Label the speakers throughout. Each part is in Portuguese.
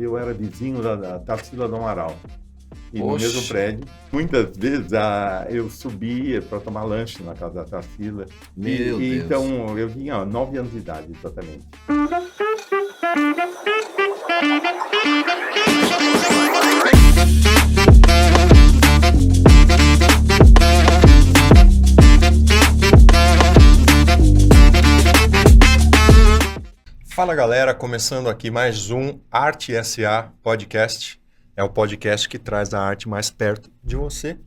Speaker 1: eu era vizinho da Tarsila do Amaral. E no
Speaker 2: Oxe.
Speaker 1: mesmo prédio, muitas vezes eu subia para tomar lanche na casa da Tarsila.
Speaker 2: Meu Deus.
Speaker 1: Então eu tinha 9 anos de idade, exatamente.
Speaker 3: Fala galera, começando aqui mais um Arte SA Podcast. É o podcast que traz a arte mais perto de você.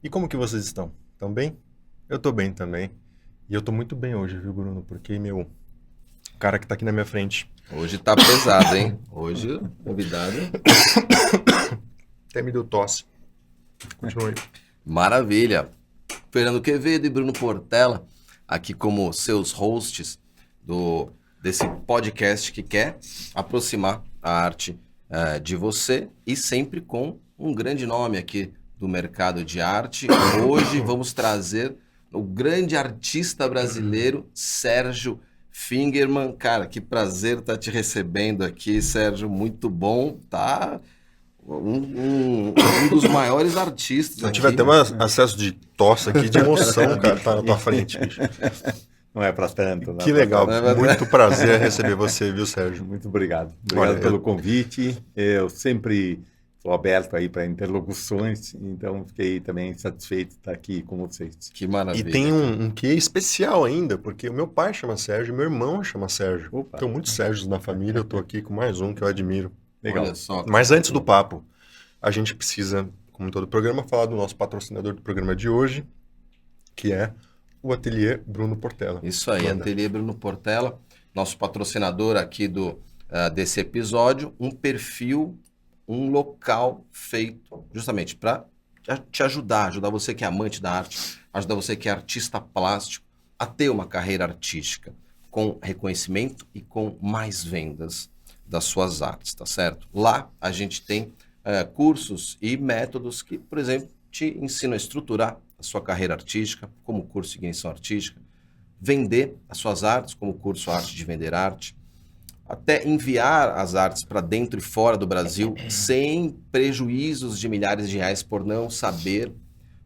Speaker 3: E como que vocês estão? Estão bem? Eu tô bem também. E eu tô muito bem hoje, viu, Bruno? Porque, o cara que tá aqui na minha frente...
Speaker 2: Hoje tá pesado, hein? Hoje, convidado.
Speaker 3: Até me deu tosse. Continua aí.
Speaker 2: Maravilha. Fernando Quevedo e Bruno Portela, aqui como seus hosts desse podcast que quer aproximar a arte de você e sempre com um grande nome aqui do mercado de arte. Hoje vamos trazer o grande artista brasileiro, Sérgio Fingerman. Cara, que prazer estar te recebendo aqui, Sérgio. Muito bom, tá? Um dos maiores artistas.
Speaker 3: Eu tive até um acesso de tosse aqui, de emoção, cara, tá na tua frente, bicho.
Speaker 1: Não é para tanto.
Speaker 3: Que legal, muito prazer receber você, viu, Sérgio?
Speaker 1: Muito obrigado. Obrigado pelo convite. Eu sempre estou aberto aí para interlocuções, então fiquei também satisfeito de estar aqui com vocês.
Speaker 2: Que maravilha.
Speaker 3: E tem um quê especial ainda, porque o meu pai chama Sérgio, meu irmão chama Sérgio.
Speaker 1: Opa.
Speaker 3: Tem muitos Sérgios na família, eu tô aqui com mais um que eu admiro.
Speaker 1: Legal.
Speaker 2: Olha só.
Speaker 3: Mas antes do papo, a gente precisa, como todo programa, falar do nosso patrocinador do programa de hoje, que é o Ateliê Bruno Portela.
Speaker 2: Isso aí,
Speaker 3: Manda.
Speaker 2: Ateliê Bruno Portela, nosso patrocinador aqui desse episódio, um perfil, um local feito justamente para te ajudar você que é amante da arte, ajudar você que é artista plástico a ter uma carreira artística com reconhecimento e com mais vendas das suas artes, tá certo? Lá a gente tem cursos e métodos que, por exemplo, te ensinam a estruturar a sua carreira artística, como o curso de ignição artística, vender as suas artes, como o curso Arte de Vender Arte, até enviar as artes para dentro e fora do Brasil sem prejuízos de milhares de reais por não saber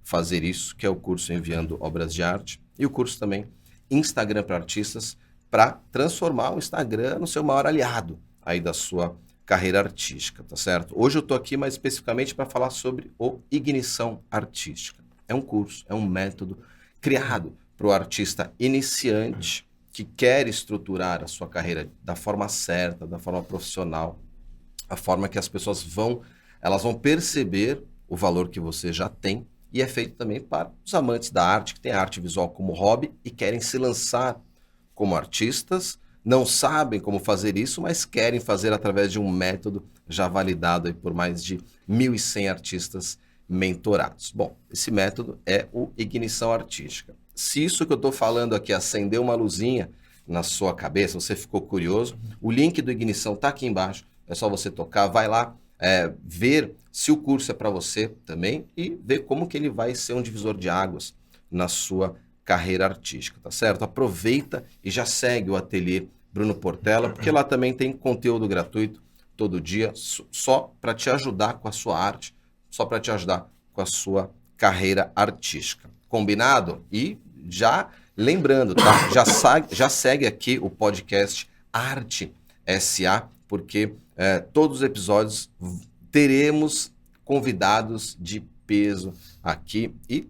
Speaker 2: fazer isso, que é o curso Enviando Obras de Arte, e o curso também Instagram para Artistas, para transformar o Instagram no seu maior aliado aí da sua carreira artística, tá certo? Hoje eu estou aqui mais especificamente para falar sobre o Ignição Artística. É um curso, é um método criado para o artista iniciante que quer estruturar a sua carreira da forma certa, da forma profissional, a forma que as pessoas vão perceber o valor que você já tem, e é feito também para os amantes da arte, que têm a arte visual como hobby e querem se lançar como artistas, não sabem como fazer isso, mas querem fazer através de um método já validado aí por mais de 1.100 artistas mentorados. Bom, esse método é o Ignição Artística. Se isso que eu estou falando aqui acendeu uma luzinha na sua cabeça, você ficou curioso, o link do Ignição está aqui embaixo, é só você tocar, vai lá, ver se o curso é para você também e ver como que ele vai ser um divisor de águas na sua carreira artística, tá certo? Aproveita e já segue o Ateliê Bruno Portela, porque lá também tem conteúdo gratuito todo dia, só para te ajudar com a sua arte, só para te ajudar com a sua carreira artística. Combinado? E já lembrando, tá? Já segue aqui o podcast Arte SA, porque todos os episódios teremos convidados de peso aqui e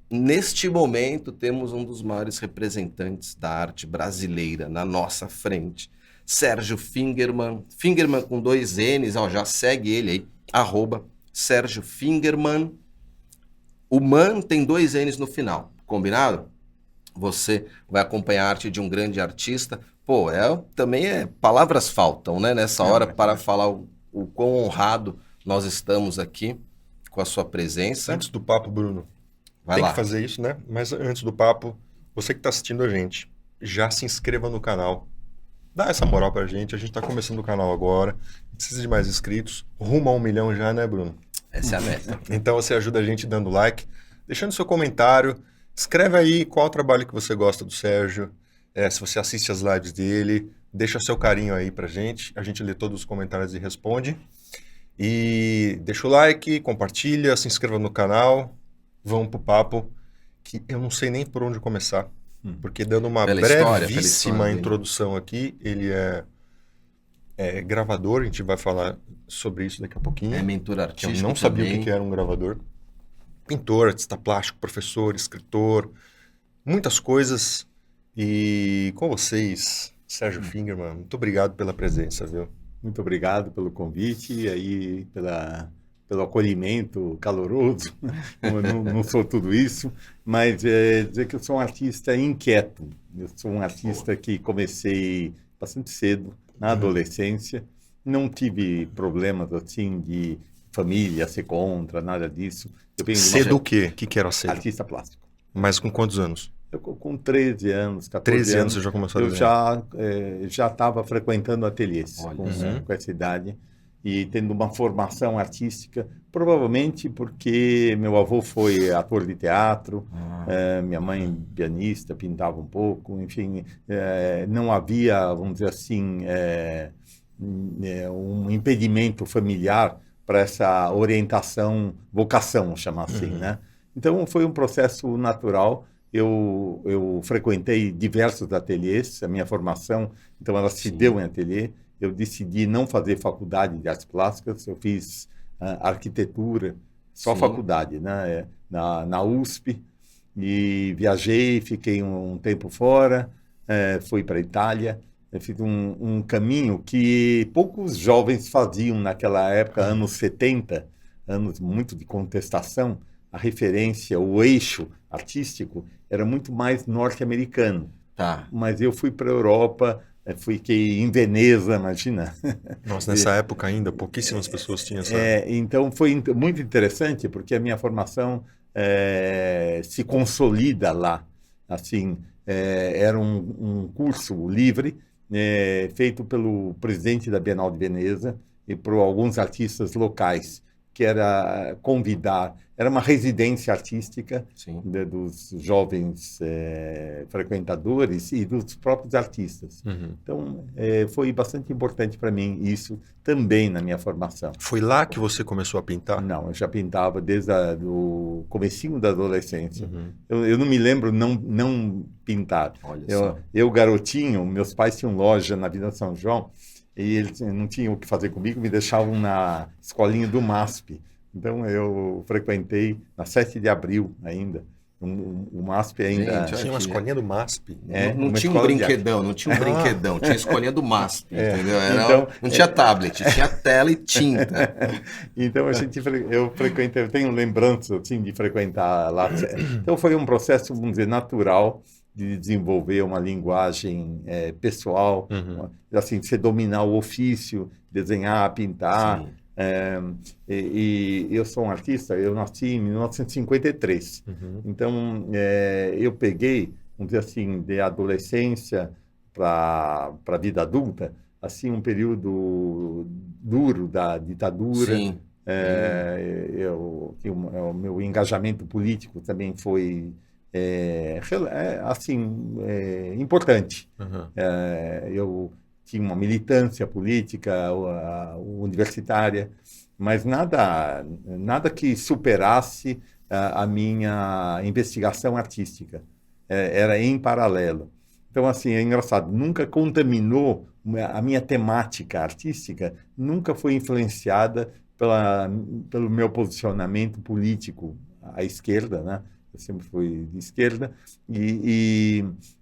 Speaker 2: neste momento temos um dos maiores representantes da arte brasileira na nossa frente, Sérgio Fingerman, Fingerman com 2 N's, ó, já segue ele aí, @Sérgio Fingerman. O man tem 2 N's no final, combinado? Você vai acompanhar a arte de um grande artista. Pô, também palavras faltam, né? Nessa hora para falar o quão honrado nós estamos aqui com a sua presença.
Speaker 3: Antes do papo, Bruno,
Speaker 2: Vai
Speaker 3: tem
Speaker 2: lá.
Speaker 3: que fazer isso, né? Mas antes do papo, você que está assistindo a gente, já se inscreva no canal. Dá essa moral pra gente tá começando o canal agora, precisa de mais inscritos, rumo a 1 milhão já, né, Bruno?
Speaker 2: Essa é a meta.
Speaker 3: Então você ajuda a gente dando like, deixando seu comentário, escreve aí qual o trabalho que você gosta do Sérgio, se você assiste as lives dele, Deixa seu carinho aí pra gente. A gente lê todos os comentários e responde. E deixa o like, compartilha, se inscreva no canal. Vamos pro papo, que eu não sei nem por onde começar. Porque dando uma
Speaker 2: Pela história
Speaker 3: brevíssima
Speaker 2: dele.
Speaker 3: introdução aqui, ele é gravador, a gente vai falar sobre isso daqui a pouquinho.
Speaker 2: É mentor
Speaker 3: Que eu
Speaker 2: artístico
Speaker 3: não sabia o
Speaker 2: também.
Speaker 3: que era um gravador. Pintor, artista plástico, professor, escritor, muitas coisas. E com vocês, Sérgio Fingerman, muito obrigado pela presença, viu?
Speaker 1: Muito obrigado pelo convite e aí pelo acolhimento caloroso. Eu não sou tudo isso, mas dizer que eu sou um artista inquieto. Eu sou um artista que comecei bastante cedo, na adolescência. Não tive problemas assim de família ser contra, nada disso. Eu venho de uma
Speaker 3: Cedo o quê? O que era cedo?
Speaker 1: artista plástico.
Speaker 3: Mas com quantos anos?
Speaker 1: Eu, com 13 anos, 14
Speaker 3: 13 anos
Speaker 1: anos,
Speaker 3: você já começou a
Speaker 1: eu
Speaker 3: desenhar?
Speaker 1: já estava frequentando ateliês
Speaker 2: Olha
Speaker 1: com essa idade e tendo uma formação artística, provavelmente porque meu avô foi ator de teatro, minha mãe pianista, pintava um pouco, enfim, não havia, vamos dizer assim, um impedimento familiar para essa orientação, vocação, vamos chamar assim, né? Então foi um processo natural. Eu frequentei diversos ateliês, a minha formação, então ela se deu em ateliê. Eu decidi não fazer faculdade de artes plásticas, eu fiz arquitetura, só faculdade, né? Na USP, e viajei, fiquei um tempo fora, fui para a Itália. Eu fiz um caminho que poucos jovens faziam naquela época, anos 70, anos muito de contestação. A referência, o eixo artístico era muito mais norte-americano.
Speaker 2: Tá.
Speaker 1: Mas eu fui para a Europa, fiquei em Veneza, imagina.
Speaker 3: Nossa, nessa época ainda, pouquíssimas pessoas tinham essa...
Speaker 1: Então foi muito interessante, porque a minha formação se consolida lá. Assim, era um curso livre, feito pelo presidente da Bienal de Veneza e por alguns artistas locais, que era convidar, era uma residência artística dos jovens frequentadores e dos próprios artistas. Então, foi bastante importante para mim isso também na minha formação.
Speaker 3: Foi lá que você começou a pintar?
Speaker 1: Não, eu já pintava desde o comecinho da adolescência. Eu não me lembro não pintar.
Speaker 2: Olha só.
Speaker 1: Eu, garotinho, meus pais tinham loja na Avenida São João, e eles não tinham o que fazer comigo, me deixavam na escolinha do MASP. Então, eu frequentei na 7 de abril ainda. O MASP ainda...
Speaker 3: Tinha uma escolinha do MASP.
Speaker 2: Não tinha um brinquedão, não tinha um brinquedão, tinha a escolinha do MASP, entendeu?
Speaker 1: Então,
Speaker 2: não tinha tablet, tinha tela e tinta.
Speaker 1: Então, eu frequentei, eu tenho lembranças assim, de frequentar lá. Então, foi um processo, vamos dizer, natural, de desenvolver uma linguagem pessoal, assim, você dominar o ofício, desenhar, pintar. E eu sou um artista, eu nasci em 1953. Então, eu peguei, vamos dizer assim, de adolescência para a vida adulta, assim, um período duro da ditadura.
Speaker 2: Sim.
Speaker 1: O meu engajamento político também foi importante. Eu tinha uma militância política universitária, mas nada que superasse a minha investigação artística. Era em paralelo. Então, assim, é engraçado, nunca contaminou a minha temática artística, nunca foi influenciada pelo meu posicionamento político à esquerda, né? Eu sempre fui de esquerda,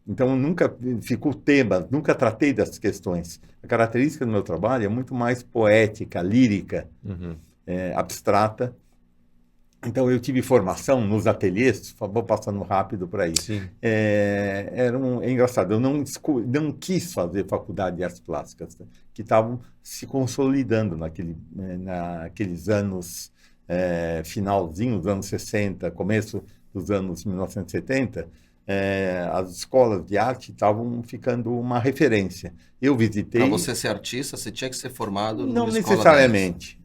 Speaker 1: então nunca ficou tema, nunca tratei dessas questões. A característica do meu trabalho é muito mais poética, lírica, abstrata. Então eu tive formação nos ateliês, vou passando rápido por aí. É engraçado, eu não quis fazer faculdade de artes plásticas, que estavam se consolidando naqueles anos, finalzinho dos anos 60, começo dos anos 1970, as escolas de arte estavam ficando uma referência. Eu visitei...
Speaker 2: Para você ser artista, você tinha que ser formado numa
Speaker 1: Não
Speaker 2: escola
Speaker 1: necessariamente.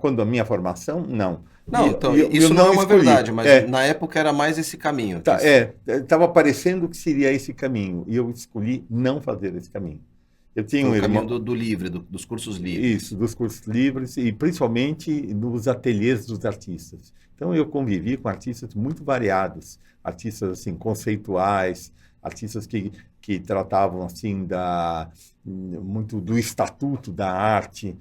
Speaker 1: Quando a minha formação, não.
Speaker 2: Não, então,
Speaker 1: eu
Speaker 2: isso não é uma
Speaker 1: escolhi.
Speaker 2: verdade, mas na época era mais esse caminho.
Speaker 1: Estava parecendo que seria esse caminho, e eu escolhi não fazer esse caminho. Eu tinha
Speaker 2: Foi
Speaker 1: um
Speaker 2: o caminho
Speaker 1: irmão...
Speaker 2: do livre, dos cursos livres.
Speaker 1: Isso, dos cursos livres e principalmente nos ateliês dos artistas. Então eu convivi com artistas muito variados, artistas assim conceituais, artistas que tratavam assim muito do estatuto da arte,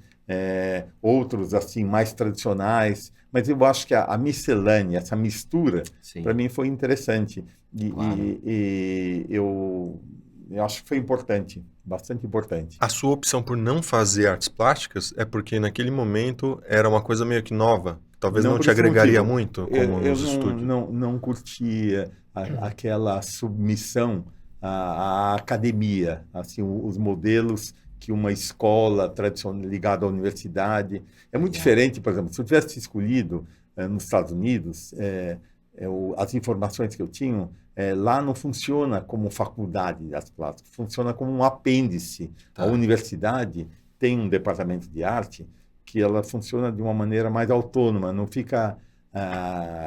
Speaker 1: outros assim mais tradicionais. Mas eu acho que a miscelânea, essa mistura, para mim foi interessante
Speaker 2: Claro.
Speaker 1: e eu acho que foi importante, bastante importante.
Speaker 3: A sua opção por não fazer artes plásticas é porque naquele momento era uma coisa meio que nova, talvez não te agregaria muito como nos estúdios.
Speaker 1: Não curtia aquela submissão à academia, assim, os modelos que uma escola tradicional ligada à universidade. É muito diferente, por exemplo, se eu tivesse escolhido nos Estados Unidos, as informações que eu tinha, lá não funciona como faculdade de artes plásticas, funciona como um apêndice.
Speaker 2: Tá.
Speaker 1: A universidade tem um departamento de arte que ela funciona de uma maneira mais autônoma, não fica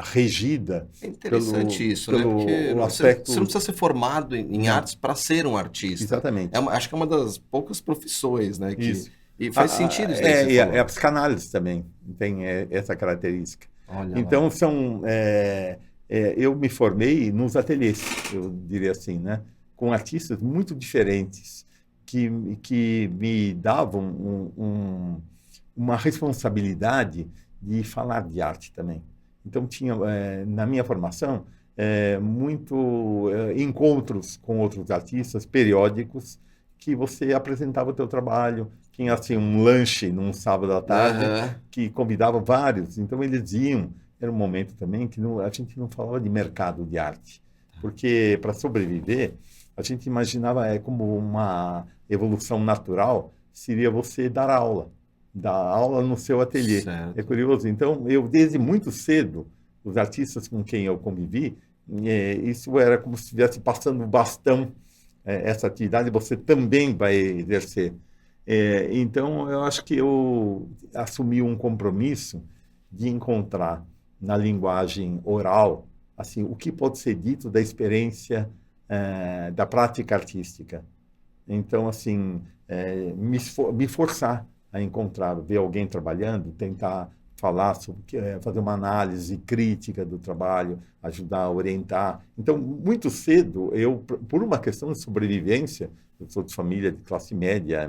Speaker 1: regida
Speaker 2: É interessante isso, né?
Speaker 1: pelo
Speaker 2: Porque
Speaker 1: aspecto...
Speaker 2: você não precisa ser formado em artes para ser um artista.
Speaker 1: Exatamente.
Speaker 2: Acho que é uma das poucas profissões, né?
Speaker 1: Isso.
Speaker 2: E faz sentido isso daí que você falou.
Speaker 1: A psicanálise também tem essa característica.
Speaker 2: Olha
Speaker 1: então,
Speaker 2: lá.
Speaker 1: eu me formei nos ateliês, eu diria assim, né? Com artistas muito diferentes, que me davam uma responsabilidade de falar de arte também. Então, tinha, na minha formação, muito encontros com outros artistas periódicos que você apresentava o teu trabalho. Tinha assim, um lanche num sábado à tarde que convidava vários. Então, eles iam. Era um momento também que a gente não falava de mercado de arte, porque para sobreviver, a gente imaginava como uma evolução natural seria você dar aula no seu ateliê.
Speaker 2: Certo.
Speaker 1: É curioso. Então, eu desde muito cedo, os artistas com quem eu convivi, isso era como se estivesse passando o bastão, essa atividade você também vai exercer. Então, eu acho que eu assumi um compromisso de encontrar na linguagem oral, assim, o que pode ser dito da experiência da prática artística. Então, assim, me forçar a encontrar, ver alguém trabalhando, tentar falar sobre, fazer uma análise crítica do trabalho, ajudar a orientar. Então, muito cedo, eu, por uma questão de sobrevivência, eu sou de família de classe média,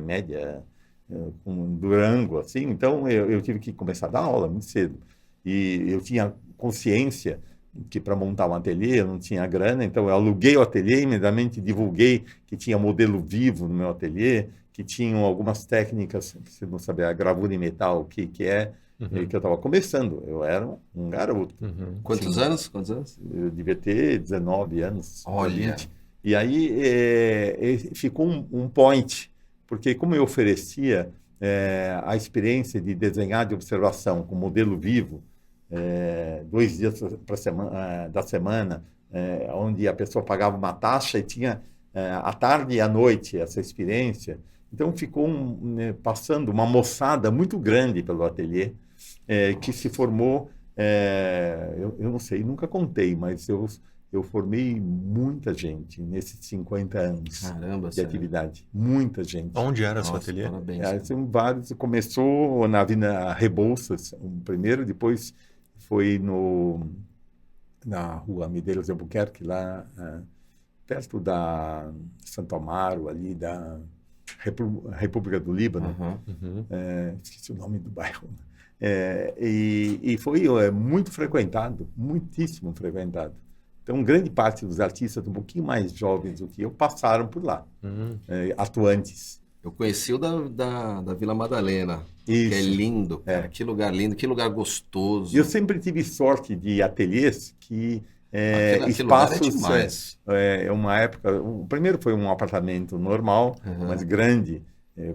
Speaker 1: com Durango, assim, então eu tive que começar a dar aula muito cedo. E eu tinha consciência que para montar um ateliê eu não tinha grana, então eu aluguei o ateliê, imediatamente divulguei que tinha modelo vivo no meu ateliê, que tinham algumas técnicas, você não sabe, a gravura em metal, o que é, que eu estava começando. Eu era um garoto.
Speaker 2: Quantos anos?
Speaker 1: Eu devia ter 19 anos.
Speaker 2: Olha!
Speaker 1: 20. E aí ficou um point, porque como eu oferecia a experiência de desenhar de observação com modelo vivo, 2 dias da semana, onde a pessoa pagava uma taxa e tinha à tarde e à noite essa experiência. Então ficou passando uma moçada muito grande pelo ateliê, que se formou, eu não sei, nunca contei, mas eu formei muita gente nesses 50 anos.
Speaker 2: Caramba,
Speaker 1: de atividade. Muita gente.
Speaker 3: Onde era seu ateliê?
Speaker 2: Parabéns.
Speaker 1: São vários. Começou na Avenida Rebouças, primeiro, depois foi na Rua Medeiros Albuquerque, lá perto da Santo Amaro, ali da República do Líbano. Esqueci o nome do bairro. E foi muito frequentado, muitíssimo frequentado. Então, grande parte dos artistas um pouquinho mais jovens do que eu passaram por lá, atuantes.
Speaker 2: Eu conheci o da Vila Madalena,
Speaker 1: Isso.
Speaker 2: que é lindo, cara. Que lugar lindo, que lugar gostoso.
Speaker 1: Eu sempre tive sorte de ateliês que
Speaker 2: aquele lugar é demais.
Speaker 1: Uma época, o primeiro foi um apartamento normal, mas grande,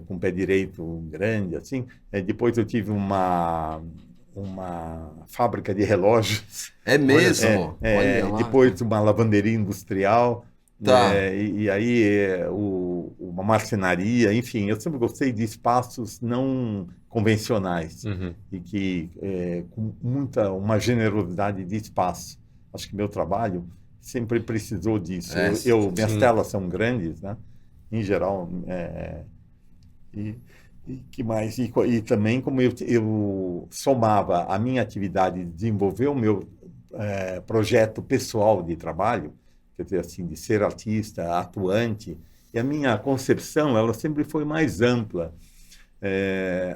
Speaker 1: com pé direito grande, assim. Depois eu tive uma fábrica de relógios.
Speaker 2: É mesmo?
Speaker 1: Olha lá. Depois uma lavanderia industrial.
Speaker 2: Tá.
Speaker 1: E aí uma marcenaria, enfim, eu sempre gostei de espaços não convencionais e que com uma generosidade de espaço. Acho que meu trabalho sempre precisou disso. Minhas telas são grandes, né? Em geral, e que mais? E também como eu somava a minha atividade de desenvolver o meu projeto pessoal de trabalho, quer dizer assim, de ser artista, atuante, e a minha concepção, ela sempre foi mais ampla.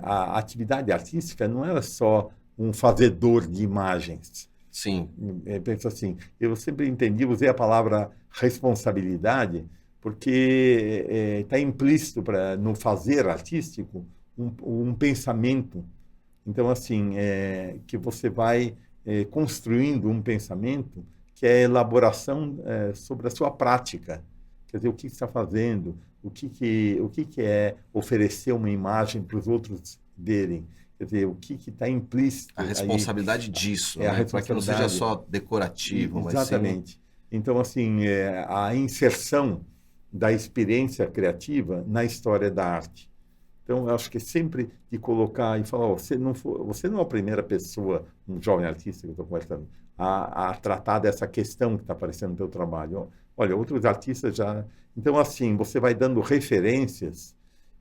Speaker 1: A atividade artística não era só um fazedor de imagens.
Speaker 2: Sim.
Speaker 1: Eu penso assim, eu sempre entendi, usei a palavra responsabilidade, porque está implícito no fazer artístico um pensamento. Então, assim, que você vai construindo um pensamento que é a elaboração sobre a sua prática. Quer dizer, o que está fazendo, o que é oferecer uma imagem para os outros verem. Quer dizer, o que está implícito.
Speaker 2: A responsabilidade aí, disso, né? Para que não seja só decorativo, mas sim...
Speaker 1: Exatamente. Então, assim, a inserção da experiência criativa na história da arte. Então, eu acho que sempre de colocar e falar, você não é a primeira pessoa, um jovem artista que eu estou conversando, a tratar dessa questão que está aparecendo no teu trabalho. Olha, outros artistas já... Então, assim, você vai dando referências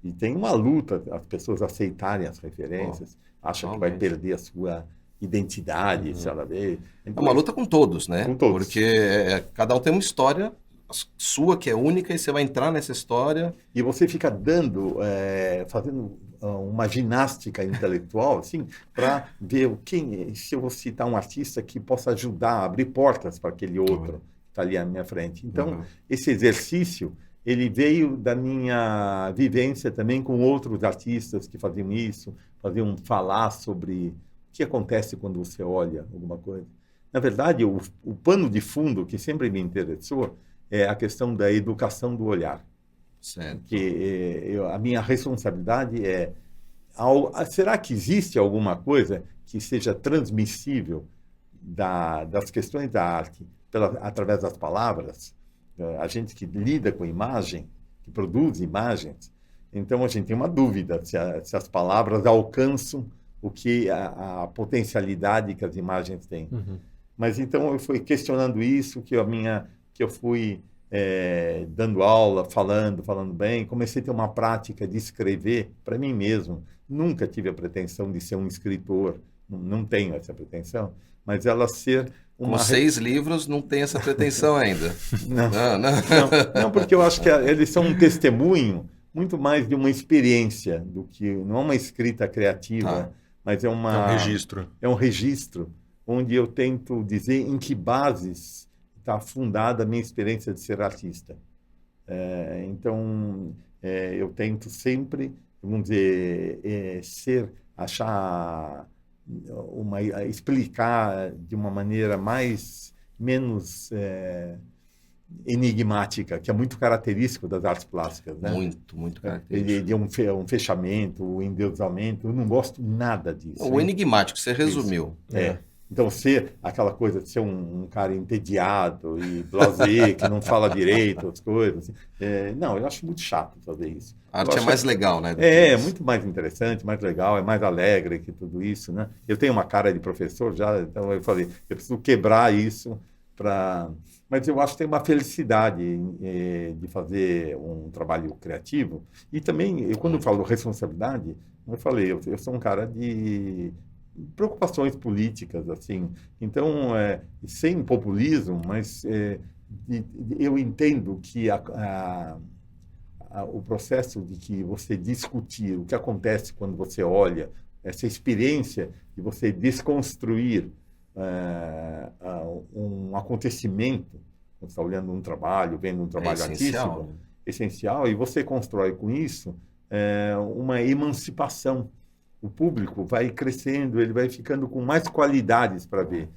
Speaker 1: e tem uma luta, as pessoas aceitarem as referências, acham que vai perder a sua identidade, se ela vê.
Speaker 2: Então, é uma luta com todos, né?
Speaker 1: Com todos.
Speaker 2: Porque cada um tem uma história sua que é única e você vai entrar nessa história.
Speaker 1: E você fica fazendo uma ginástica intelectual, assim, para ver se eu vou citar um artista que possa ajudar a abrir portas para aquele outro que está ali à minha frente. Então, esse exercício, ele veio da minha vivência também com outros artistas que faziam isso, faziam falar sobre o que acontece quando você olha alguma coisa. Na verdade, o pano de fundo que sempre me interessou é a questão da educação do olhar.
Speaker 2: Certo.
Speaker 1: A minha responsabilidade será que existe alguma coisa que seja transmissível das questões da arte através das palavras? A gente que lida com imagem, que produz imagens, então a gente tem uma dúvida se as palavras alcançam o que a potencialidade que as imagens têm. Mas então eu fui questionando isso, que eu fui dando aula, falando bem, comecei a ter uma prática de escrever para mim mesmo. Nunca tive a pretensão de ser um escritor, não tenho essa pretensão, mas ela ser uma...
Speaker 2: Com 6 livros não tem essa pretensão ainda.
Speaker 1: Não, porque eu acho que eles são um testemunho muito mais de uma experiência do que... Não é uma escrita criativa, mas é um registro. É um registro onde eu tento dizer em que bases está fundada a minha experiência de ser artista. Então, eu tento sempre, vamos dizer, explicar de uma maneira menos enigmática, que é muito característico das artes plásticas, né?
Speaker 2: Muito característico.
Speaker 1: De um fechamento, um endeusamento, eu não gosto nada disso.
Speaker 2: O enigmático, você resumiu.
Speaker 1: Então, ser aquela coisa de ser um cara entediado e blasé, que não fala direito, as coisas. Assim. Não, eu acho muito chato fazer isso.
Speaker 2: A arte é mais legal, né?
Speaker 1: Muito mais interessante, mais legal, é mais alegre que tudo isso, né? Eu tenho uma cara de professor já, então eu falei, eu preciso quebrar isso para... Mas eu acho que tem uma felicidade de fazer um trabalho criativo. E também, quando eu falo responsabilidade, eu falei, eu sou um cara de... preocupações políticas, assim. Então, sem populismo, mas eu entendo que o processo de que você discutir o que acontece quando você olha, essa experiência de você desconstruir um acontecimento, você está olhando um trabalho, vendo um trabalho artístico, essencial, e você constrói com isso uma emancipação. O público vai crescendo, ele vai ficando com mais qualidades para ver.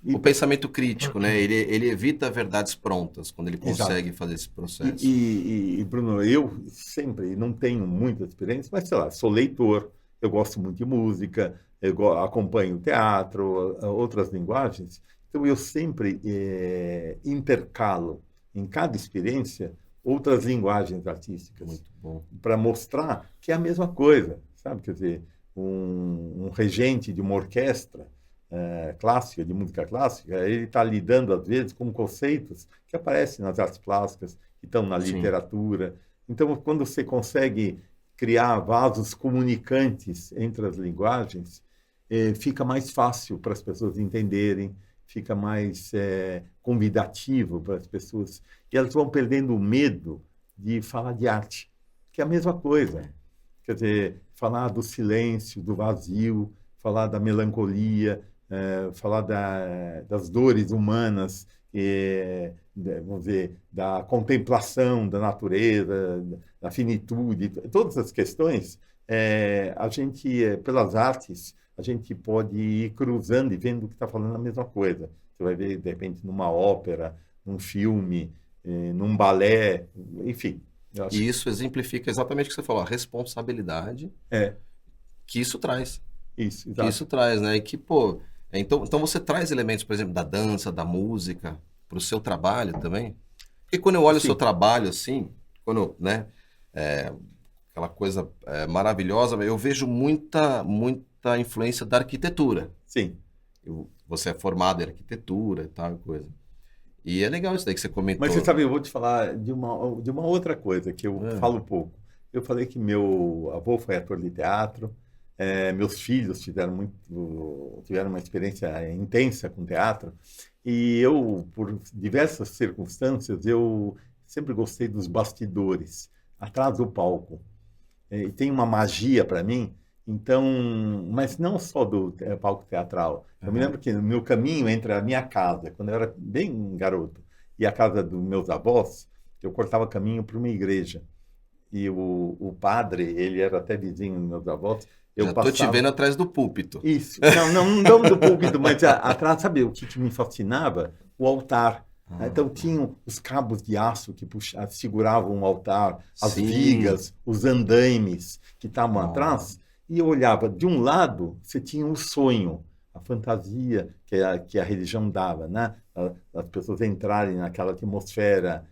Speaker 2: O pensamento crítico, né? Ele evita verdades prontas quando ele consegue fazer esse processo.
Speaker 1: E, Bruno, eu sempre não tenho muita experiência, mas sei lá, sou leitor, eu gosto muito de música, eu acompanho teatro, outras linguagens. Então eu sempre intercalo em cada experiência outras linguagens artísticas.
Speaker 2: Muito bom.
Speaker 1: Para mostrar que é a mesma coisa, sabe? Quer dizer, um regente de uma orquestra clássica, de música clássica, ele está lidando, às vezes, com conceitos que aparecem nas artes plásticas, que estão na
Speaker 2: Sim.
Speaker 1: literatura. Então, quando você consegue criar vasos comunicantes entre as linguagens, fica mais fácil para as pessoas entenderem, fica mais convidativo para as pessoas. E elas vão perdendo o medo de falar de arte, que é a mesma coisa. Quer dizer, falar do silêncio, do vazio, falar da melancolia, falar das dores humanas, vamos dizer, da contemplação da natureza, da finitude, todas as questões, a gente, pelas artes, a gente pode ir cruzando e vendo que está falando a mesma coisa. Você vai ver, de repente, numa ópera, num filme, num balé, enfim.
Speaker 2: E isso exemplifica exatamente o que você falou, a responsabilidade que isso traz.
Speaker 1: Isso,
Speaker 2: que isso traz, né? E que, pô, então você traz elementos, por exemplo, da dança, da música, para o seu trabalho também? Porque quando eu olho o seu trabalho, assim, quando, né, aquela coisa maravilhosa, eu vejo muita influência da arquitetura.
Speaker 1: Sim.
Speaker 2: Você é formado em arquitetura e tal, coisa. E é legal isso daí que você comentou.
Speaker 1: Mas você sabe, eu vou te falar de uma outra coisa que eu falo pouco. Eu falei que meu avô foi ator de teatro, meus filhos tiveram uma experiência intensa com teatro, e eu, por diversas circunstâncias, eu sempre gostei dos bastidores, atrás do palco. E tem uma magia para mim, então, mas não só do palco teatral. Eu me lembro que no meu caminho entre a minha casa, quando eu era bem garoto, e a casa dos meus avós, eu cortava caminho para uma igreja. E o padre, ele era até vizinho dos meus avós.
Speaker 2: Já estou te vendo atrás do púlpito.
Speaker 1: Isso. Não do púlpito, mas atrás, sabe o que me fascinava? O altar. Então, tinham os cabos de aço que seguravam o altar, as vigas, os andaimes que estavam atrás. E eu olhava, de um lado, você tinha um sonho, a fantasia que a religião dava, né? As pessoas entrarem naquela atmosfera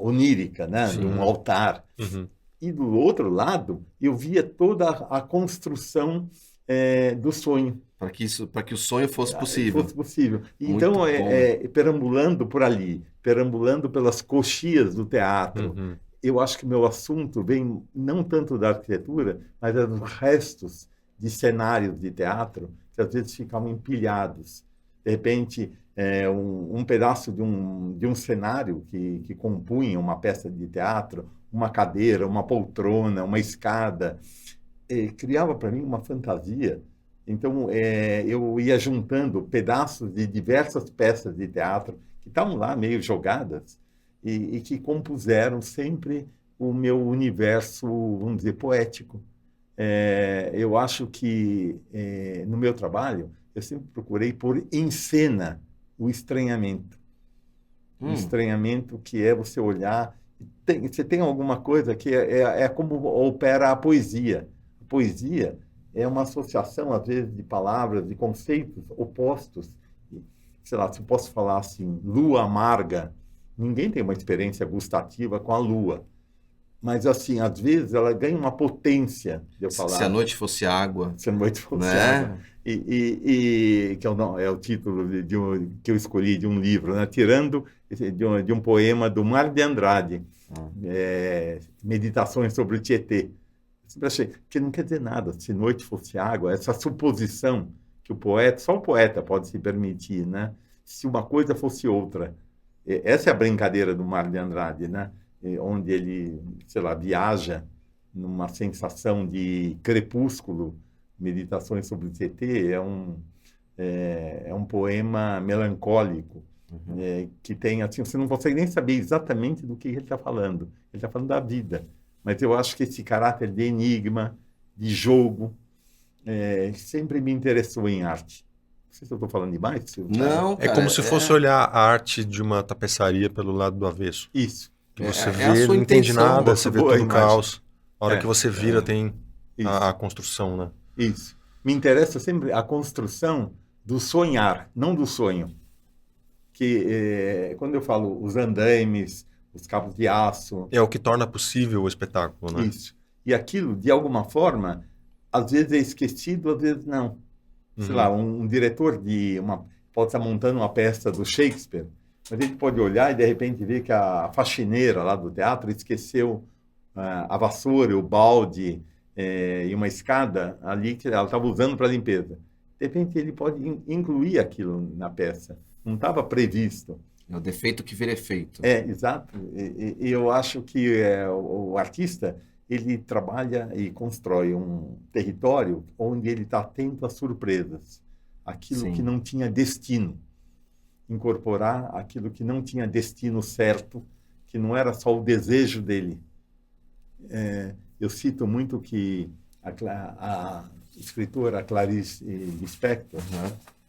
Speaker 1: onírica, né? De um altar. Uhum. E do outro lado, eu via toda a construção do sonho.
Speaker 2: Para que o sonho fosse possível.
Speaker 1: Então, perambulando por ali, perambulando pelas coxias do teatro, eu acho que meu assunto vem não tanto da arquitetura, mas dos restos de cenários de teatro que às vezes ficavam empilhados. De repente, um pedaço de um cenário que compunha uma peça de teatro, uma cadeira, uma poltrona, uma escada, criava para mim uma fantasia. Então, eu ia juntando pedaços de diversas peças de teatro que estavam lá meio jogadas e que compuseram sempre o meu universo, vamos dizer, poético. Eu acho que, no meu trabalho, eu sempre procurei pôr em cena o estranhamento. O estranhamento que é você olhar... Você tem alguma coisa que é como opera a poesia. A poesia é uma associação, às vezes, de palavras, de conceitos opostos. Sei lá, se eu posso falar assim, lua amarga, ninguém tem uma experiência gustativa com a lua. Mas, assim, às vezes ela ganha uma potência de eu falar.
Speaker 2: Se a noite fosse água.
Speaker 1: Se a noite fosse água. Que é o título que eu escolhi de um livro, né? Tirando de um poema do Mário de Andrade, Meditações sobre o Tietê. Eu sempre achei que não quer dizer nada, se noite fosse água, essa suposição que só o poeta pode se permitir, né? Se uma coisa fosse outra. Essa é a brincadeira do Mário de Andrade, né? Onde ele, sei lá, viaja numa sensação de crepúsculo. Meditações sobre o Tietê é um poema melancólico, que tem, assim, você não consegue nem saber exatamente do que ele está falando. Ele está falando da vida. Mas eu acho que esse caráter de enigma, de jogo, sempre me interessou em arte. Não sei se eu estou falando demais.
Speaker 2: Não, cara,
Speaker 3: é como se fosse olhar a arte de uma tapeçaria pelo lado do avesso.
Speaker 1: Isso.
Speaker 3: Que você vê, não entende nada, você vê todo o caos. A hora que você vira, tem a construção, né?
Speaker 1: Isso. Me interessa sempre a construção do sonhar, não do sonho. Que quando eu falo os andaimes, os cabos de aço.
Speaker 3: É o que torna possível o espetáculo, né?
Speaker 1: Isso. E aquilo, de alguma forma, às vezes é esquecido, às vezes não. Sei lá, um diretor pode estar montando uma peça do Shakespeare, mas ele pode olhar e de repente ver que a faxineira lá do teatro esqueceu a vassoura, o balde e uma escada ali que ela estava usando para limpeza. De repente ele pode incluir aquilo na peça. Não estava previsto.
Speaker 2: É o defeito que vira efeito.
Speaker 1: Exato. E eu acho que o artista, ele trabalha e constrói um território onde ele está atento às surpresas. Aquilo
Speaker 2: Sim.
Speaker 1: que não tinha destino. Incorporar aquilo que não tinha destino certo, que não era só o desejo dele. Eu cito muito que a escritora Clarice Lispector,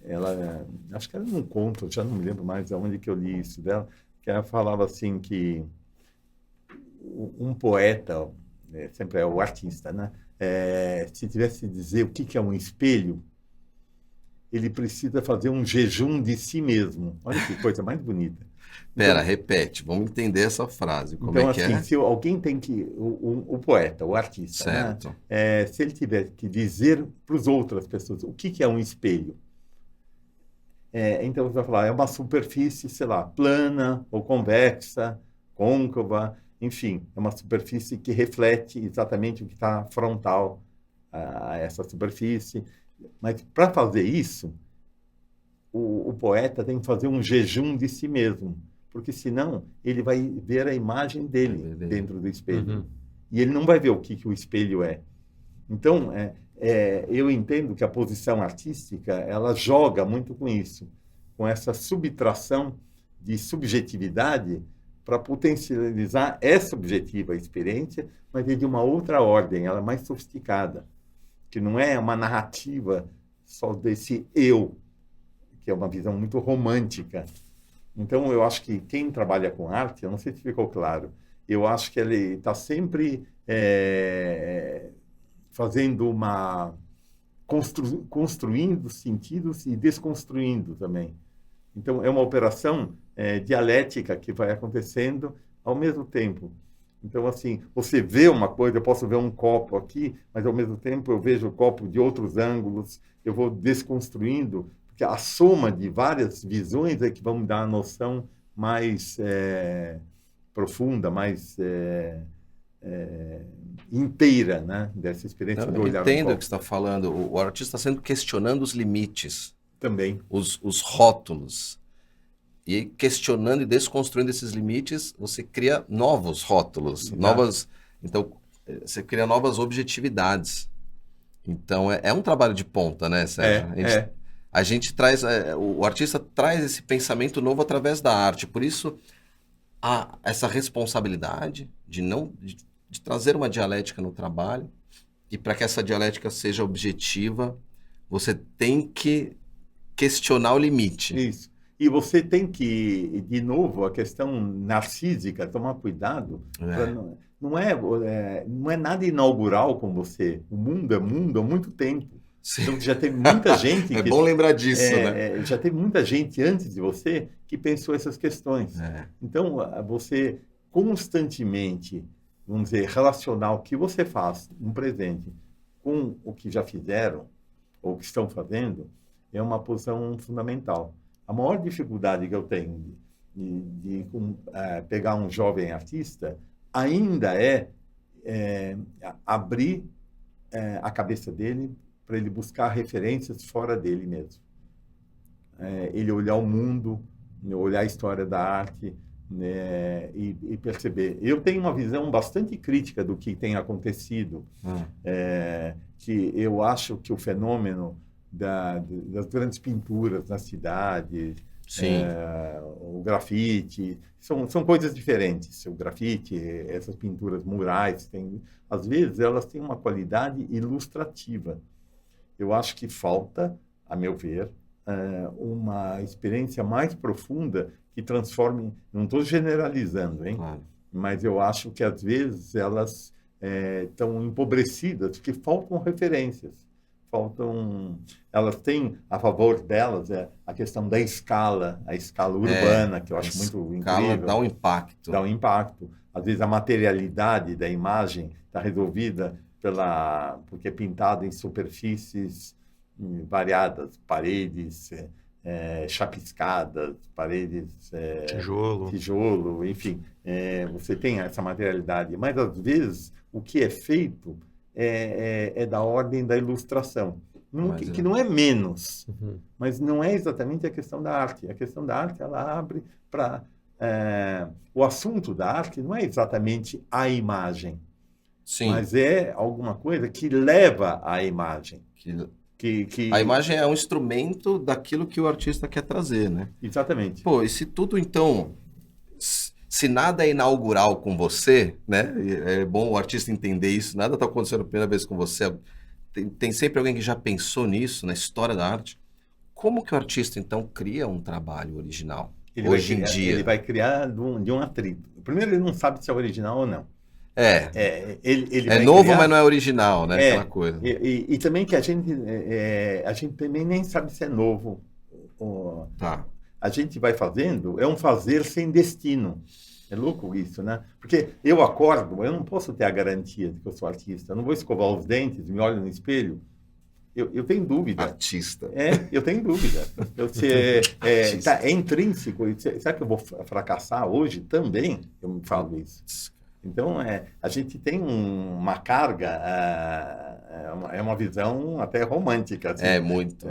Speaker 1: ela, acho que era num conto, já não me lembro mais aonde que eu li isso dela, que ela falava assim que um poeta, sempre é o artista, né? Se tivesse que dizer o que é um espelho, ele precisa fazer um jejum de si mesmo. Olha que coisa mais bonita.
Speaker 2: Pera, repete, vamos entender essa frase. Como
Speaker 1: Então,
Speaker 2: é que
Speaker 1: assim,
Speaker 2: é?
Speaker 1: se alguém tem que... O poeta, o artista,
Speaker 2: Certo.
Speaker 1: né? Se ele tiver que dizer para as outras pessoas o que é um espelho, então você vai falar, é uma superfície, sei lá, plana ou convexa, côncava, enfim, é uma superfície que reflete exatamente o que está frontal a essa superfície. Mas para fazer isso, o poeta tem que fazer um jejum de si mesmo, porque senão ele vai ver a imagem dele dentro do espelho.
Speaker 3: Uhum.
Speaker 1: E ele não vai ver o que o espelho é. Então, eu entendo que a posição artística, ela joga muito com isso, com essa subtração de subjetividade para potencializar essa objetiva experiência, mas é de uma outra ordem, ela é mais sofisticada, que não é uma narrativa só desse eu, que é uma visão muito romântica. Então, eu acho que quem trabalha com arte, eu não sei se ficou claro, eu acho que ele está sempre fazendo construindo sentidos e desconstruindo também. Então, é uma operação dialética que vai acontecendo ao mesmo tempo. Então, assim, você vê uma coisa, eu posso ver um copo aqui, mas ao mesmo tempo eu vejo o copo de outros ângulos, eu vou desconstruindo, porque a soma de várias visões é que vão me dar a noção mais profunda, mais inteira, né, dessa experiência do olhar.
Speaker 2: Eu entendo o que você está falando. O artista está questionando os limites,
Speaker 1: também
Speaker 2: os rótulos. E questionando e desconstruindo esses limites, você cria novos rótulos, então você cria novas objetividades. Então é um trabalho de ponta, né, Sérgio? A gente traz, o artista traz esse pensamento novo através da arte. Por isso há essa responsabilidade de trazer uma dialética no trabalho, e para que essa dialética seja objetiva, você tem que questionar o limite.
Speaker 1: Isso. E você tem que, de novo, a questão narcísica, tomar cuidado. Não é nada inaugural com você. O mundo é mundo há muito tempo.
Speaker 2: Sim.
Speaker 1: Então, já teve muita gente...
Speaker 2: Bom lembrar disso, né?
Speaker 1: Já teve muita gente antes de você que pensou essas questões. Então, você constantemente, vamos dizer, relacionar o que você faz no presente com o que já fizeram ou que estão fazendo é uma posição fundamental. A maior dificuldade que eu tenho de pegar um jovem artista ainda é abrir a cabeça dele para ele buscar referências fora dele mesmo. Ele olhar o mundo, olhar a história da arte, né, e perceber. Eu tenho uma visão bastante crítica do que tem acontecido, que eu acho que o fenômeno das grandes pinturas na cidade, o grafite, são coisas diferentes. O grafite, essas pinturas murais, às vezes elas têm uma qualidade ilustrativa. Eu acho que falta, a meu ver, uma experiência mais profunda que transforme... Não estou generalizando, hein?
Speaker 2: Claro.
Speaker 1: Mas eu acho que às vezes elas estão empobrecidas porque faltam referências. elas têm a favor delas a questão da escala, a escala urbana, que eu acho muito incrível.
Speaker 2: Dá um impacto.
Speaker 1: Dá um impacto. Às vezes a materialidade da imagem está resolvida porque é pintado em superfícies variadas, paredes chapiscadas, paredes tijolo, enfim, você tem essa materialidade. Mas às vezes o que é feito é da ordem da ilustração, que não é menos, mas não é exatamente a questão da arte. A questão da arte, ela abre para o assunto da arte não é exatamente a imagem.
Speaker 2: Sim.
Speaker 1: Mas é alguma coisa que leva à imagem.
Speaker 2: A imagem é um instrumento daquilo que o artista quer trazer, né?
Speaker 1: Exatamente.
Speaker 2: Pô, e se tudo, então... Se nada é inaugural com você, né? É bom o artista entender isso. Nada está acontecendo a primeira vez com você. Tem sempre alguém que já pensou nisso, na história da arte. Como que o artista, então, cria um trabalho original? Hoje em dia.
Speaker 1: Ele vai criar de um atrito. Primeiro, ele não sabe se é original ou não. Ele
Speaker 2: é novo, mas não é original, né? Aquela coisa.
Speaker 1: E também que a gente também nem sabe se é novo.
Speaker 2: Tá.
Speaker 1: A gente vai fazendo, é um fazer sem destino. É louco isso, né? Porque eu acordo, eu não posso ter a garantia de que eu sou artista. Eu não vou escovar os dentes, me olho no espelho. Eu tenho dúvida.
Speaker 2: Artista.
Speaker 1: Eu tenho dúvida. É intrínseco. Será que eu vou fracassar hoje também? Eu me falo isso. Então, a gente tem uma carga, é uma visão até romântica. Assim,
Speaker 2: muito.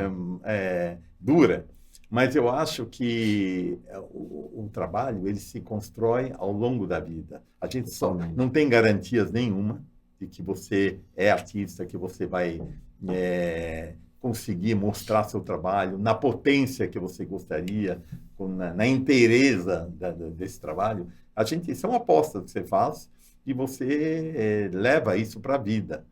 Speaker 1: Dura. Mas eu acho que o trabalho, ele se constrói ao longo da vida. A gente só não tem garantias nenhuma de que você é artista, que você vai conseguir mostrar seu trabalho na potência que você gostaria, na inteireza desse trabalho. São apostas que você faz e você leva isso para a vida.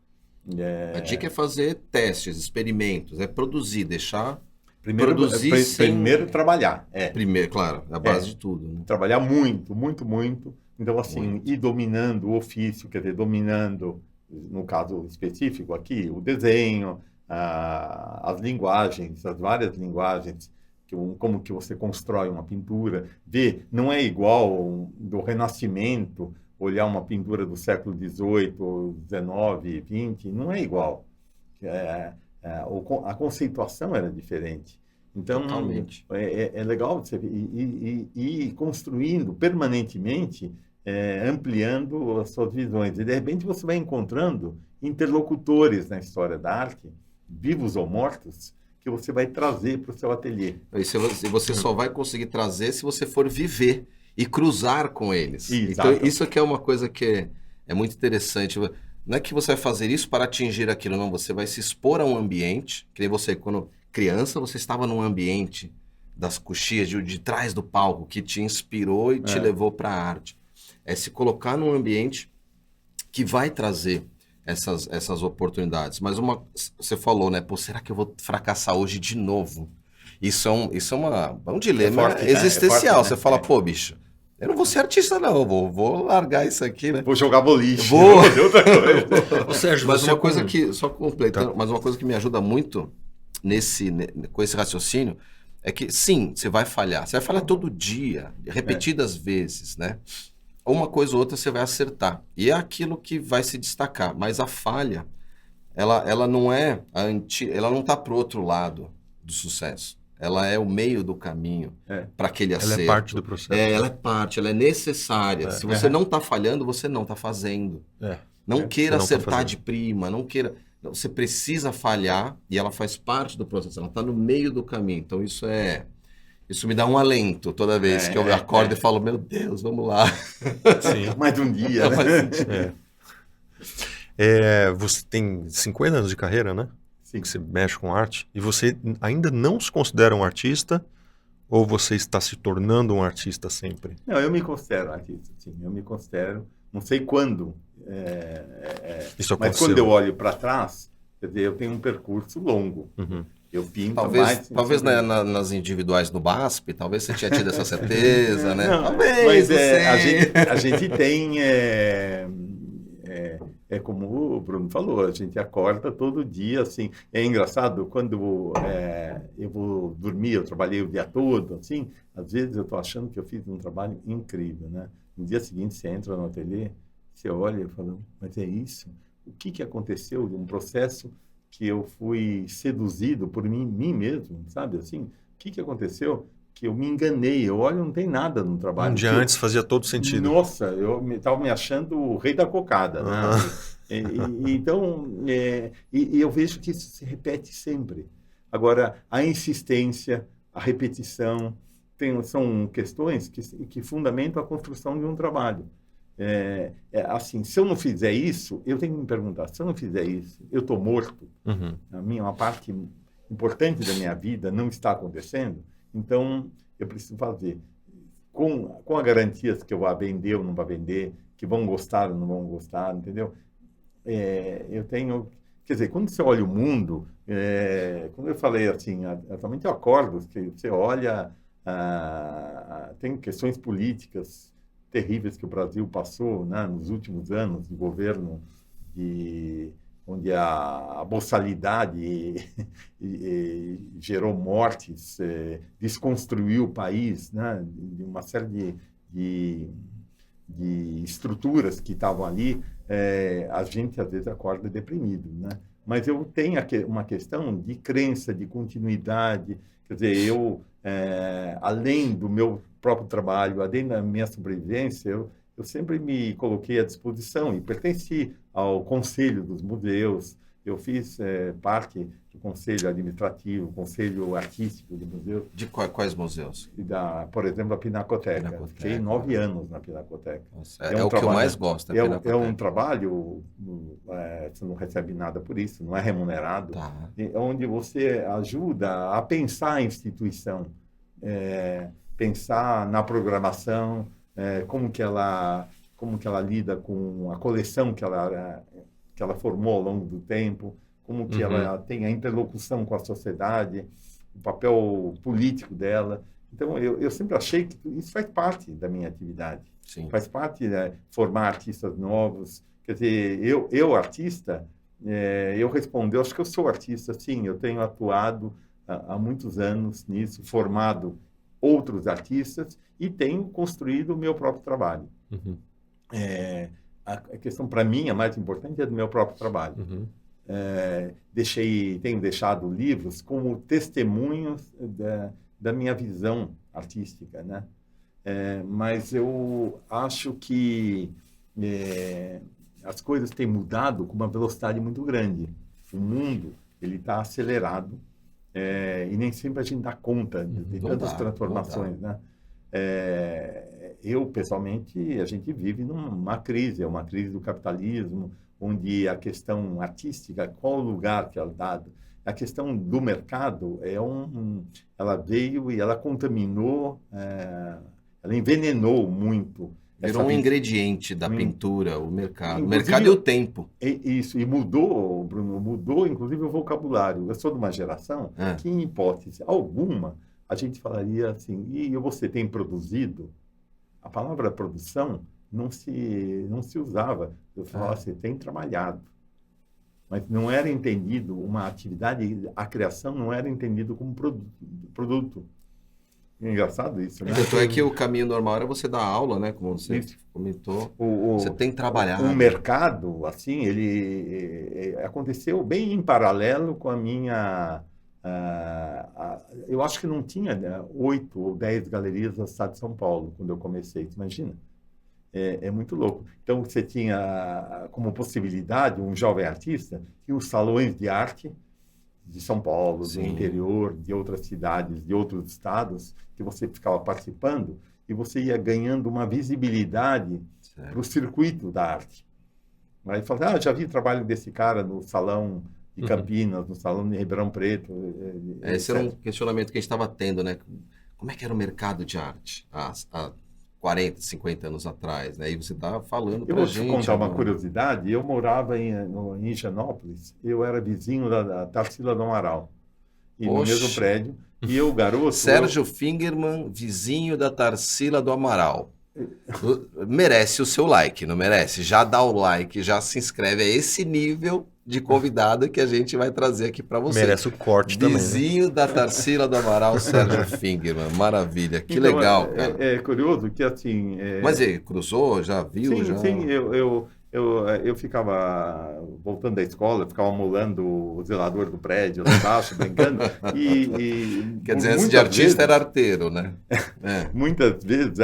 Speaker 2: A dica é fazer testes, experimentos, produzir, deixar...
Speaker 1: Primeiro trabalhar.
Speaker 2: Primeiro, claro, a base de tudo. Né?
Speaker 1: Trabalhar muito, muito, muito. Então, assim, ir dominando o ofício, quer dizer, dominando, no caso específico aqui, o desenho, as linguagens, as várias linguagens, como que você constrói uma pintura. Ver, não é igual do Renascimento, olhar uma pintura do século XVIII, XIX, XX, não é igual. A conceituação era diferente. Então, é legal você ir construindo permanentemente, ampliando as suas visões. E, de repente, você vai encontrando interlocutores na história da arte, vivos ou mortos, que você vai trazer para o seu ateliê.
Speaker 2: E você só vai conseguir trazer se você for viver e cruzar com eles.
Speaker 1: Exato.
Speaker 2: Então, isso aqui é uma coisa que é muito interessante. Não é que você vai fazer isso para atingir aquilo, não. Você vai se expor a um ambiente. Que nem você, quando criança, você estava num ambiente das coxias, de trás do palco, que te inspirou e te levou para a arte. É se colocar num ambiente que vai trazer essas oportunidades. Mas você falou, né? Pô, será que eu vou fracassar hoje de novo? Isso é um dilema existencial.
Speaker 1: Né?
Speaker 2: Você fala, pô, bicho, eu não vou ser artista, não. Vou largar isso aqui, né?
Speaker 1: Vou jogar boliche.
Speaker 2: Vou
Speaker 1: fazer outra coisa.
Speaker 2: Sérgio, mas uma coisa que, só completando, mas uma coisa que me ajuda muito com esse raciocínio é que, sim, você vai falhar. Você vai falhar todo dia, repetidas vezes, né? Uma coisa ou outra você vai acertar. E é aquilo que vai se destacar. Mas a falha, ela não ela não está pro outro lado do sucesso. Ela é o meio do caminho para aquele acerto.
Speaker 3: Ela é parte do processo.
Speaker 2: Ela é parte, ela é necessária. Se você não está falhando, você não está fazendo. Não queira acertar de prima, não queira... Você precisa falhar e ela faz parte do processo. Ela está no meio do caminho. Então isso me dá um alento toda vez que eu acordo e falo, meu Deus, vamos lá.
Speaker 1: Sim. Mais um dia, né?
Speaker 3: Você tem 50 anos de carreira, né?
Speaker 1: Sim.
Speaker 3: Que você mexe com arte. E você ainda não se considera um artista? Ou você está se tornando um artista sempre?
Speaker 1: Não, eu me considero artista, sim. Eu me considero, não sei quando.
Speaker 3: Isso
Speaker 1: mas quando eu olho para trás, quer dizer, eu tenho um percurso longo.
Speaker 3: Uhum.
Speaker 1: Eu pinto
Speaker 2: talvez nas individuais do BASP, talvez você tinha tido essa certeza, né?
Speaker 1: Não,
Speaker 2: talvez,
Speaker 1: mas a gente tem é como o Bruno falou, a gente acorda todo dia, assim, é engraçado, quando eu vou dormir, eu trabalhei o dia todo, assim, às vezes eu estou achando que eu fiz um trabalho incrível, né? No dia seguinte você entra no ateliê, você olha e fala, mas é isso? O que aconteceu de um processo que eu fui seduzido por mim mesmo, sabe, assim? O que aconteceu? Que eu me enganei, eu olho, não tem nada no trabalho.
Speaker 3: Um dia antes fazia todo sentido.
Speaker 1: Nossa, eu estava me achando o rei da cocada, né? Então, eu vejo que isso se repete sempre. Agora, a insistência, a repetição, são questões que fundamentam a construção de um trabalho. Assim, se eu não fizer isso, eu tenho que me perguntar, se eu não fizer isso, eu estou morto.
Speaker 3: Uhum.
Speaker 1: Uma parte importante da minha vida não está acontecendo. Então, eu preciso fazer com a garantia que eu vou vender ou não vou vender, que vão gostar ou não vão gostar, entendeu? Eu tenho... Quer dizer, quando você olha o mundo, quando eu falei assim, atualmente eu acordo, que você olha, tem questões políticas terríveis que o Brasil passou, né, nos últimos anos de governo, onde a boçalidade gerou mortes, desconstruiu o país, né, de uma série de estruturas que estavam ali, a gente às vezes acorda deprimido, né? Mas eu tenho uma questão de crença, de continuidade, quer dizer, além do meu próprio trabalho, além da minha sobrevivência, eu sempre me coloquei à disposição e pertenci ao Conselho dos Museus. Eu fiz parte do Conselho Administrativo, Conselho Artístico do Museu.
Speaker 2: De quais museus?
Speaker 1: Por exemplo, a Pinacoteca. Fiquei 9 anos na Pinacoteca.
Speaker 2: Nossa, é o que eu mais gosto.
Speaker 1: É um trabalho, você não recebe nada por isso, não é remunerado,
Speaker 2: tá.
Speaker 1: Onde você ajuda a pensar a instituição, pensar na programação, como que ela lida com a coleção que ela formou ao longo do tempo, como que ela tem a interlocução com a sociedade, o papel político dela. Então, eu sempre achei que isso faz parte da minha atividade.
Speaker 2: Sim.
Speaker 1: Faz parte de formar artistas novos. Quer dizer, eu artista, eu respondo, eu acho que eu sou artista, sim, eu tenho atuado há muitos anos nisso, formado outros artistas e tenho construído o meu próprio trabalho.
Speaker 3: Uhum.
Speaker 1: A questão, para mim, a mais importante é do meu próprio trabalho.
Speaker 3: Uhum.
Speaker 1: Tenho deixado livros como testemunhos da minha visão artística, né? Mas eu acho que as coisas têm mudado com uma velocidade muito grande. O mundo ele está acelerado e nem sempre a gente dá conta de tantas transformações, né? Eu, pessoalmente, a gente vive numa crise, é uma crise do capitalismo, onde a questão artística, qual o lugar que ela é dado? A questão do mercado, ela veio e ela contaminou, ela envenenou muito.
Speaker 2: Virou um ingrediente da pintura, o mercado.
Speaker 1: Inclusive,
Speaker 2: o mercado e o tempo.
Speaker 1: Isso, e mudou, Bruno, mudou inclusive o vocabulário. Eu sou de uma geração que, em hipótese alguma, a gente falaria assim, e você tem produzido? A palavra produção não se usava. Eu falava, você tem trabalhado. Mas não era entendido uma atividade, a criação não era entendido como produto. É engraçado isso, né?
Speaker 2: Tanto é que o caminho normal era você dar aula, né? Como você comentou. Você tem trabalhado.
Speaker 1: O mercado, assim, ele aconteceu bem em paralelo com a minha... eu acho que não tinha 8 ou 10 galerias no estado de São Paulo quando eu comecei, imagina. É muito louco. Então, você tinha como possibilidade, um jovem artista, tinha os salões de arte de São Paulo, do interior, de outras cidades, de outros estados, que você ficava participando e você ia ganhando uma visibilidade para o circuito da arte. Aí falava, já vi o trabalho desse cara no salão de Campinas, no salão de Ribeirão Preto.
Speaker 2: Esse era um questionamento que a gente estava tendo, né? Como é que era o mercado de arte há 40, 50 anos atrás, né? E você está falando para a gente...
Speaker 1: Eu vou te contar uma curiosidade. Eu morava em Higienópolis, eu era vizinho da Tarsila do Amaral, e no mesmo prédio. E eu, garoto...
Speaker 2: Sérgio Fingerman, vizinho da Tarsila do Amaral. Merece o seu like, não merece? Já dá o like, já se inscreve. É esse nível de convidado que a gente vai trazer aqui para você.
Speaker 3: Merece o corte também, né?
Speaker 2: Vizinho da Tarsila do Amaral, Sérgio Fingerman. Maravilha, que
Speaker 1: Então,
Speaker 2: legal, cara.
Speaker 1: É curioso que assim.
Speaker 2: Mas ele cruzou, já viu?
Speaker 1: Sim,
Speaker 2: já...
Speaker 1: sim, eu ficava voltando da escola, eu ficava molando o zelador do prédio lá embaixo, brincando.
Speaker 2: Quer dizer, antes de artista era arteiro, né?
Speaker 1: Muitas vezes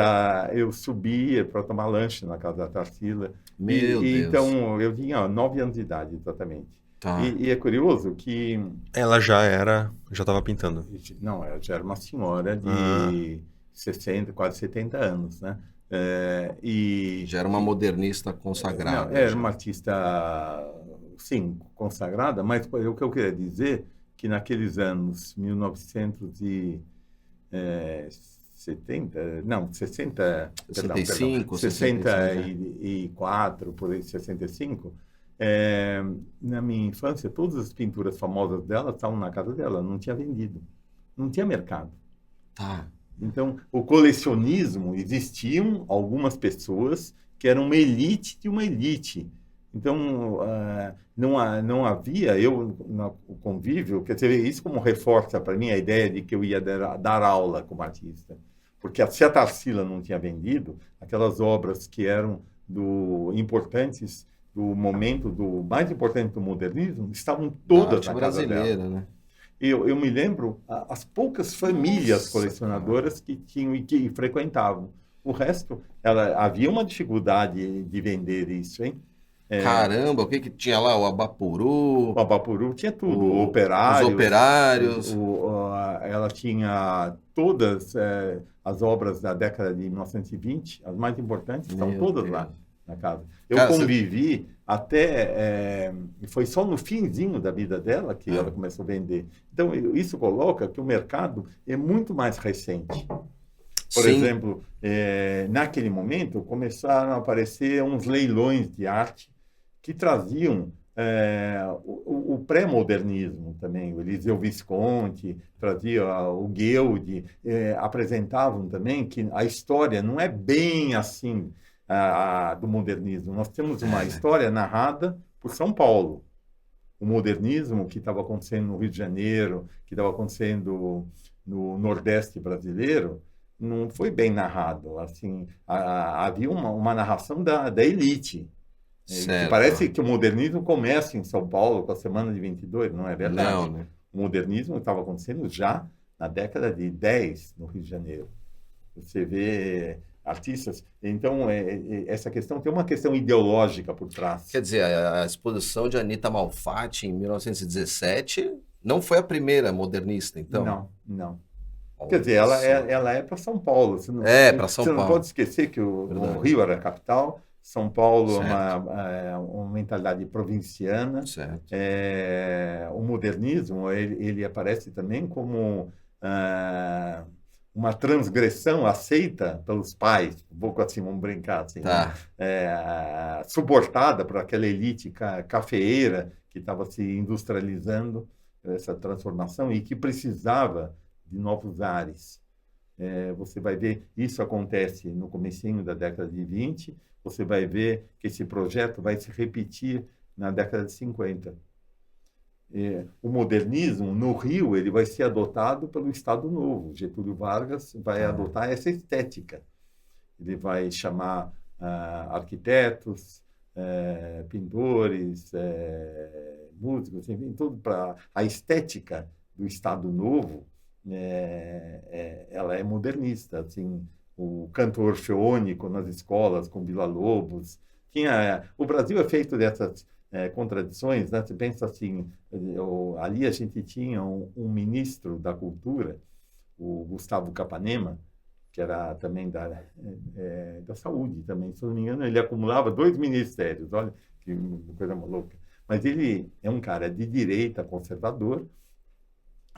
Speaker 1: eu subia para tomar lanche na casa da Tarsila.
Speaker 2: Meu Deus.
Speaker 1: Então, eu tinha 9 anos de idade, exatamente.
Speaker 2: Tá.
Speaker 1: E é curioso que...
Speaker 3: Ela já estava pintando.
Speaker 1: Não, ela já era uma senhora de 60, quase 70 anos, né?
Speaker 2: Já era uma modernista consagrada.
Speaker 1: Não, era uma artista, sim, consagrada, mas o que eu queria dizer que naqueles anos 1970, não, 60,
Speaker 2: 65,
Speaker 1: 64, por aí, 65, na minha infância, todas as pinturas famosas dela estavam na casa dela, não tinha vendido, não tinha mercado.
Speaker 2: Tá.
Speaker 1: Então, o colecionismo, existiam algumas pessoas que eram uma elite de uma elite. Então, não havia, no convívio, quer dizer, isso como reforça para mim a ideia de que eu ia dar aula como artista. Porque se a Tarsila não tinha vendido, aquelas obras que eram importantes do momento, mais importante do modernismo, estavam todas na casa dela.
Speaker 2: Né?
Speaker 1: Eu me lembro as poucas famílias colecionadoras que tinham e que frequentavam. O resto, havia uma dificuldade de vender isso, hein?
Speaker 2: Caramba, o que tinha lá? O Abapuru?
Speaker 1: O Abapuru tinha tudo. Operários.
Speaker 2: Os operários.
Speaker 1: Ela tinha todas as obras da década de 1920, as mais importantes, estão todas lá na casa. Eu convivi até... foi só no finzinho da vida dela que ela começou a vender. Então, isso coloca que o mercado é muito mais recente. Por exemplo, naquele momento, começaram a aparecer uns leilões de arte que traziam o pré-modernismo também. O Eliseu Visconti trazia o Guild, apresentavam também que a história não é bem assim do modernismo. Nós temos uma história narrada por São Paulo. O modernismo que estava acontecendo no Rio de Janeiro, que estava acontecendo no Nordeste brasileiro, não foi bem narrado. Assim, havia uma narração da elite. Parece que o modernismo começa em São Paulo com a Semana de 22, não é verdade?
Speaker 2: Não, né?
Speaker 1: O modernismo estava acontecendo já na década de 10 no Rio de Janeiro. Você vê artistas... Então, essa questão tem uma questão ideológica por trás.
Speaker 2: Quer dizer, a exposição de Anita Malfatti em 1917 não foi a primeira modernista, então?
Speaker 1: Não. Quer dizer, ela é para São Paulo. Para São Paulo. Você não pode esquecer que o Rio era a capital, São Paulo é uma mentalidade provinciana.
Speaker 2: Certo.
Speaker 1: O modernismo, ele aparece também como uma transgressão aceita pelos pais, um pouco assim, vamos brincar, assim,
Speaker 2: tá.
Speaker 1: Suportada por aquela elite cafeeira que estava se industrializando, essa transformação, e que precisava de novos ares. Você vai ver, isso acontece no comecinho da década de 20, você vai ver que esse projeto vai se repetir na década de 50. O modernismo, no Rio, ele vai ser adotado pelo Estado Novo. Getúlio Vargas vai adotar essa estética. Ele vai chamar arquitetos, pintores, músicos, enfim, tudo para a estética do Estado Novo. Ela é modernista, assim, o canto orfeônico nas escolas com Villa-Lobos. O Brasil é feito dessas contradições, né? Você pensa assim, ali a gente tinha um ministro da cultura, o Gustavo Capanema, que era também da saúde também, se não me engano, ele acumulava 2 ministérios, olha que coisa maluca. Mas ele é um cara de direita, conservador,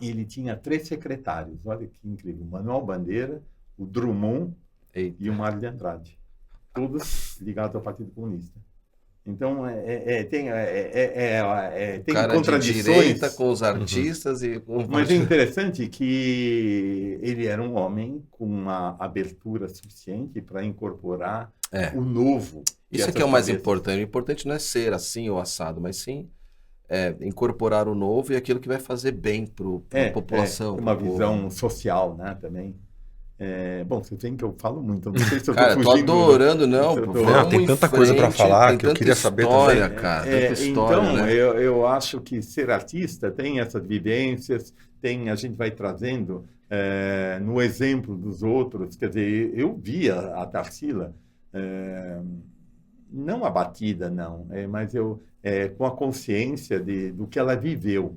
Speaker 1: e ele tinha 3 secretários, olha que incrível, o Manuel Bandeira, o Drummond e o Mário de Andrade, todos ligados ao Partido Comunista. Então, tem
Speaker 2: Cara
Speaker 1: contradições.
Speaker 2: de direita com os artistas e com...
Speaker 1: Mas é interessante que ele era um homem com uma abertura suficiente para incorporar o novo.
Speaker 2: Isso aqui é o mais importante. O importante não é ser assim ou assado, mas sim incorporar o novo e aquilo que vai fazer bem para a população.
Speaker 1: Uma visão social, né, também. Bom, você tem que eu falo muito, eu não sei se eu
Speaker 2: cara,
Speaker 1: tô fugindo.
Speaker 2: Tô adorando, não.
Speaker 3: Tem tanta coisa para falar que eu queria saber
Speaker 2: história,
Speaker 3: também.
Speaker 2: Cara, tanta história,
Speaker 1: então,
Speaker 2: né?
Speaker 1: eu acho que ser artista tem essas vivências, a gente vai trazendo no exemplo dos outros. Quer dizer, eu via a Tarsila, não abatida, não, mas eu com a consciência do que ela viveu.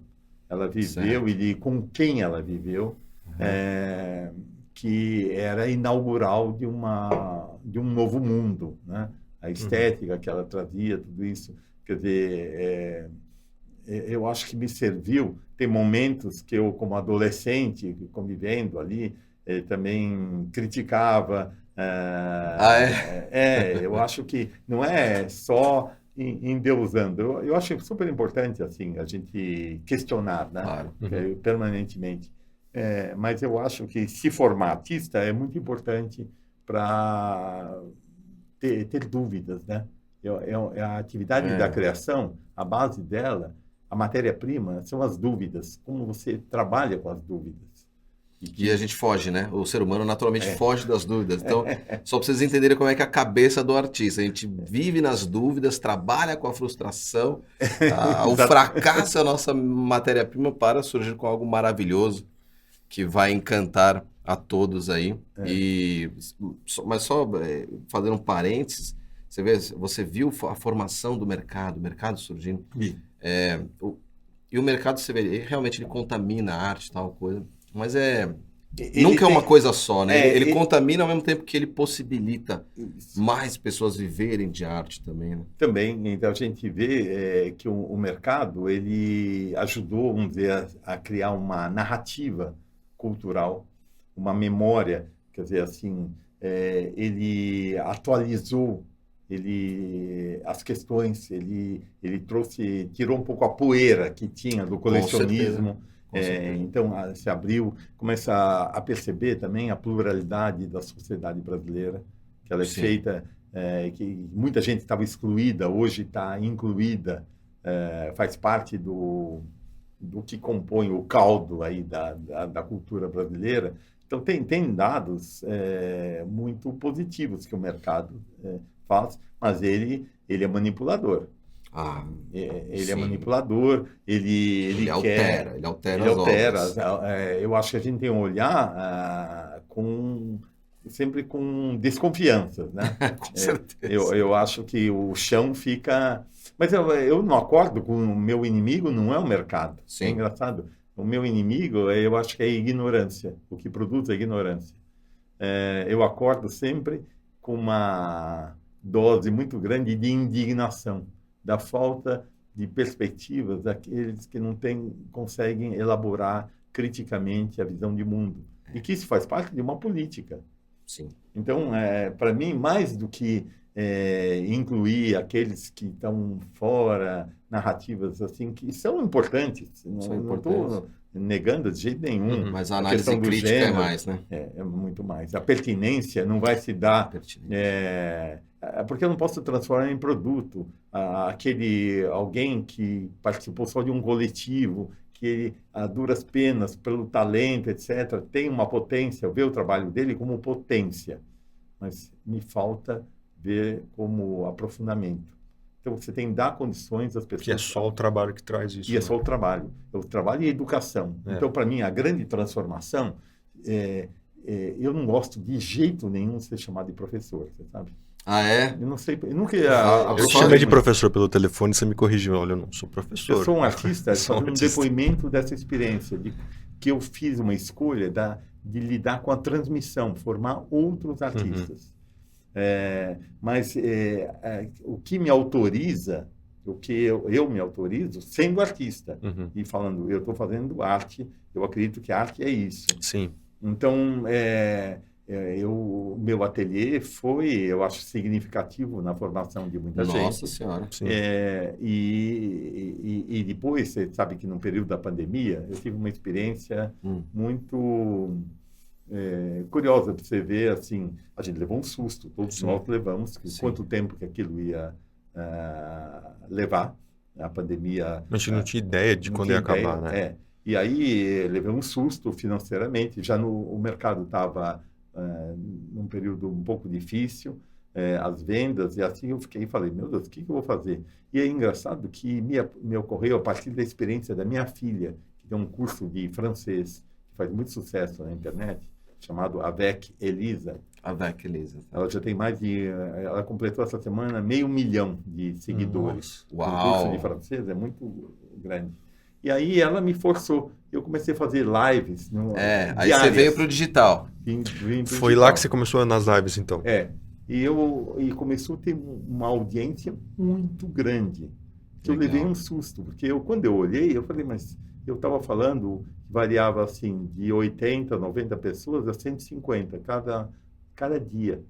Speaker 1: Ela viveu e com quem ela viveu. Que era inaugural de um novo mundo, né? A estética que ela trazia, tudo isso. Quer dizer, eu acho que me serviu. Tem momentos que eu, como adolescente, convivendo ali, também criticava. Eu acho que não é só endeusando. Eu acho super importante assim a gente questionar, né?
Speaker 2: Claro.
Speaker 1: Permanentemente. Mas eu acho que se formar artista é muito importante para ter dúvidas, né? A atividade da criação, a base dela, a matéria-prima, são as dúvidas. Como você trabalha com as dúvidas.
Speaker 2: E a gente foge, né? O ser humano naturalmente foge das dúvidas. Então, só para vocês entenderem como é que é a cabeça do artista. A gente vive nas dúvidas, trabalha com a frustração. O fracasso é a nossa matéria-prima para surgir com algo maravilhoso que vai encantar a todos aí. Mas só fazendo um parênteses, você viu a formação do mercado, o mercado surgindo. E o mercado, você vê, realmente ele contamina a arte e tal coisa. Mas nunca é uma coisa só, né? Ele contamina ao mesmo tempo que ele possibilita mais pessoas viverem de arte também, né?
Speaker 1: Também, então a gente vê que o mercado, ele ajudou, vamos dizer, a criar uma narrativa cultural, uma memória, quer dizer, assim, ele atualizou as questões, ele tirou um pouco a poeira que tinha do colecionismo. Então, se abriu, começa a perceber também a pluralidade da sociedade brasileira, que ela é feita, que muita gente estava excluída, hoje está incluída, faz parte do que compõe o caldo aí da cultura brasileira. Então, tem dados muito positivos que o mercado faz, mas ele é manipulador. Ele é manipulador, ele
Speaker 2: altera as obras.
Speaker 1: Eu acho que a gente tem que olhar sempre com desconfiança, né?
Speaker 2: Com certeza.
Speaker 1: Eu acho que o chão fica... Mas eu não acordo com o meu inimigo, não é o mercado.
Speaker 2: Sim.
Speaker 1: É engraçado. O meu inimigo, eu acho que é a ignorância, o que produz a ignorância. Eu acordo sempre com uma dose muito grande de indignação, da falta de perspectivas daqueles que não conseguem elaborar criticamente a visão de mundo. E que isso faz parte de uma política.
Speaker 2: Sim.
Speaker 1: Então, para mim, mais do que incluir aqueles que estão fora, narrativas assim, que são importantes. Não estou negando de jeito nenhum.
Speaker 2: Mas a análise crítica gênero, é mais, né?
Speaker 1: É muito mais. A pertinência não vai se dar... porque eu não posso transformar em produto alguém que participou só de um coletivo, que ele, a duras penas, pelo talento, etc., tem uma potência, eu vejo o trabalho dele como potência, mas me falta ver como aprofundamento. Então, você tem que dar condições às pessoas...
Speaker 3: Que é só o trabalho que traz isso.
Speaker 1: E é só o trabalho. O trabalho e a educação. Então, para mim, a grande transformação... eu não gosto de jeito nenhum de ser chamado de professor, você sabe?
Speaker 2: Eu
Speaker 1: não sei... Eu
Speaker 3: te chamei de professor pelo telefone e você me corrigiu. Olha, eu não sou professor.
Speaker 1: Eu sou um artista, fazendo um depoimento dessa experiência, que eu fiz uma escolha de lidar com a transmissão, formar outros artistas. Mas o que me autoriza, o que eu me autorizo, sendo artista, e falando, eu estou fazendo arte, eu acredito que a arte é isso.
Speaker 3: Sim.
Speaker 1: Então, o meu ateliê foi, eu acho, significativo na formação de muita gente.
Speaker 2: Nossa Senhora.
Speaker 3: Sim.
Speaker 1: E depois, você sabe que no período da pandemia, eu tive uma experiência muito curiosa para você ver, assim, a gente levou um susto, todos
Speaker 3: Sim.
Speaker 1: nós levamos,
Speaker 2: Sim.
Speaker 1: quanto tempo que aquilo ia levar, a pandemia...
Speaker 3: A gente não tinha ideia de
Speaker 1: não
Speaker 3: quando
Speaker 1: tinha
Speaker 3: ia acabar,
Speaker 1: ideia,
Speaker 3: né?
Speaker 1: E aí levei um susto financeiramente, já o mercado estava num período um pouco difícil, as vendas, e assim eu falei, meu Deus, o que eu vou fazer? E é engraçado que me ocorreu a partir da experiência da minha filha, que tem um curso de francês, que faz muito sucesso na internet, chamado Avec Elisa.
Speaker 2: Avec Elisa.
Speaker 1: Ela já tem ela completou essa semana 500 mil de seguidores.
Speaker 2: Nossa.
Speaker 1: O
Speaker 2: Uau.
Speaker 1: curso de francês é muito grande. E aí ela me forçou. Eu comecei a fazer lives.
Speaker 2: Aí você veio para o digital.
Speaker 3: Foi lá que você começou nas lives, então.
Speaker 1: E começou a ter uma audiência muito grande. Que eu levei um susto, porque quando eu olhei, eu falei, mas eu estava falando que variava assim de 80, 90 pessoas a 150 cada dia.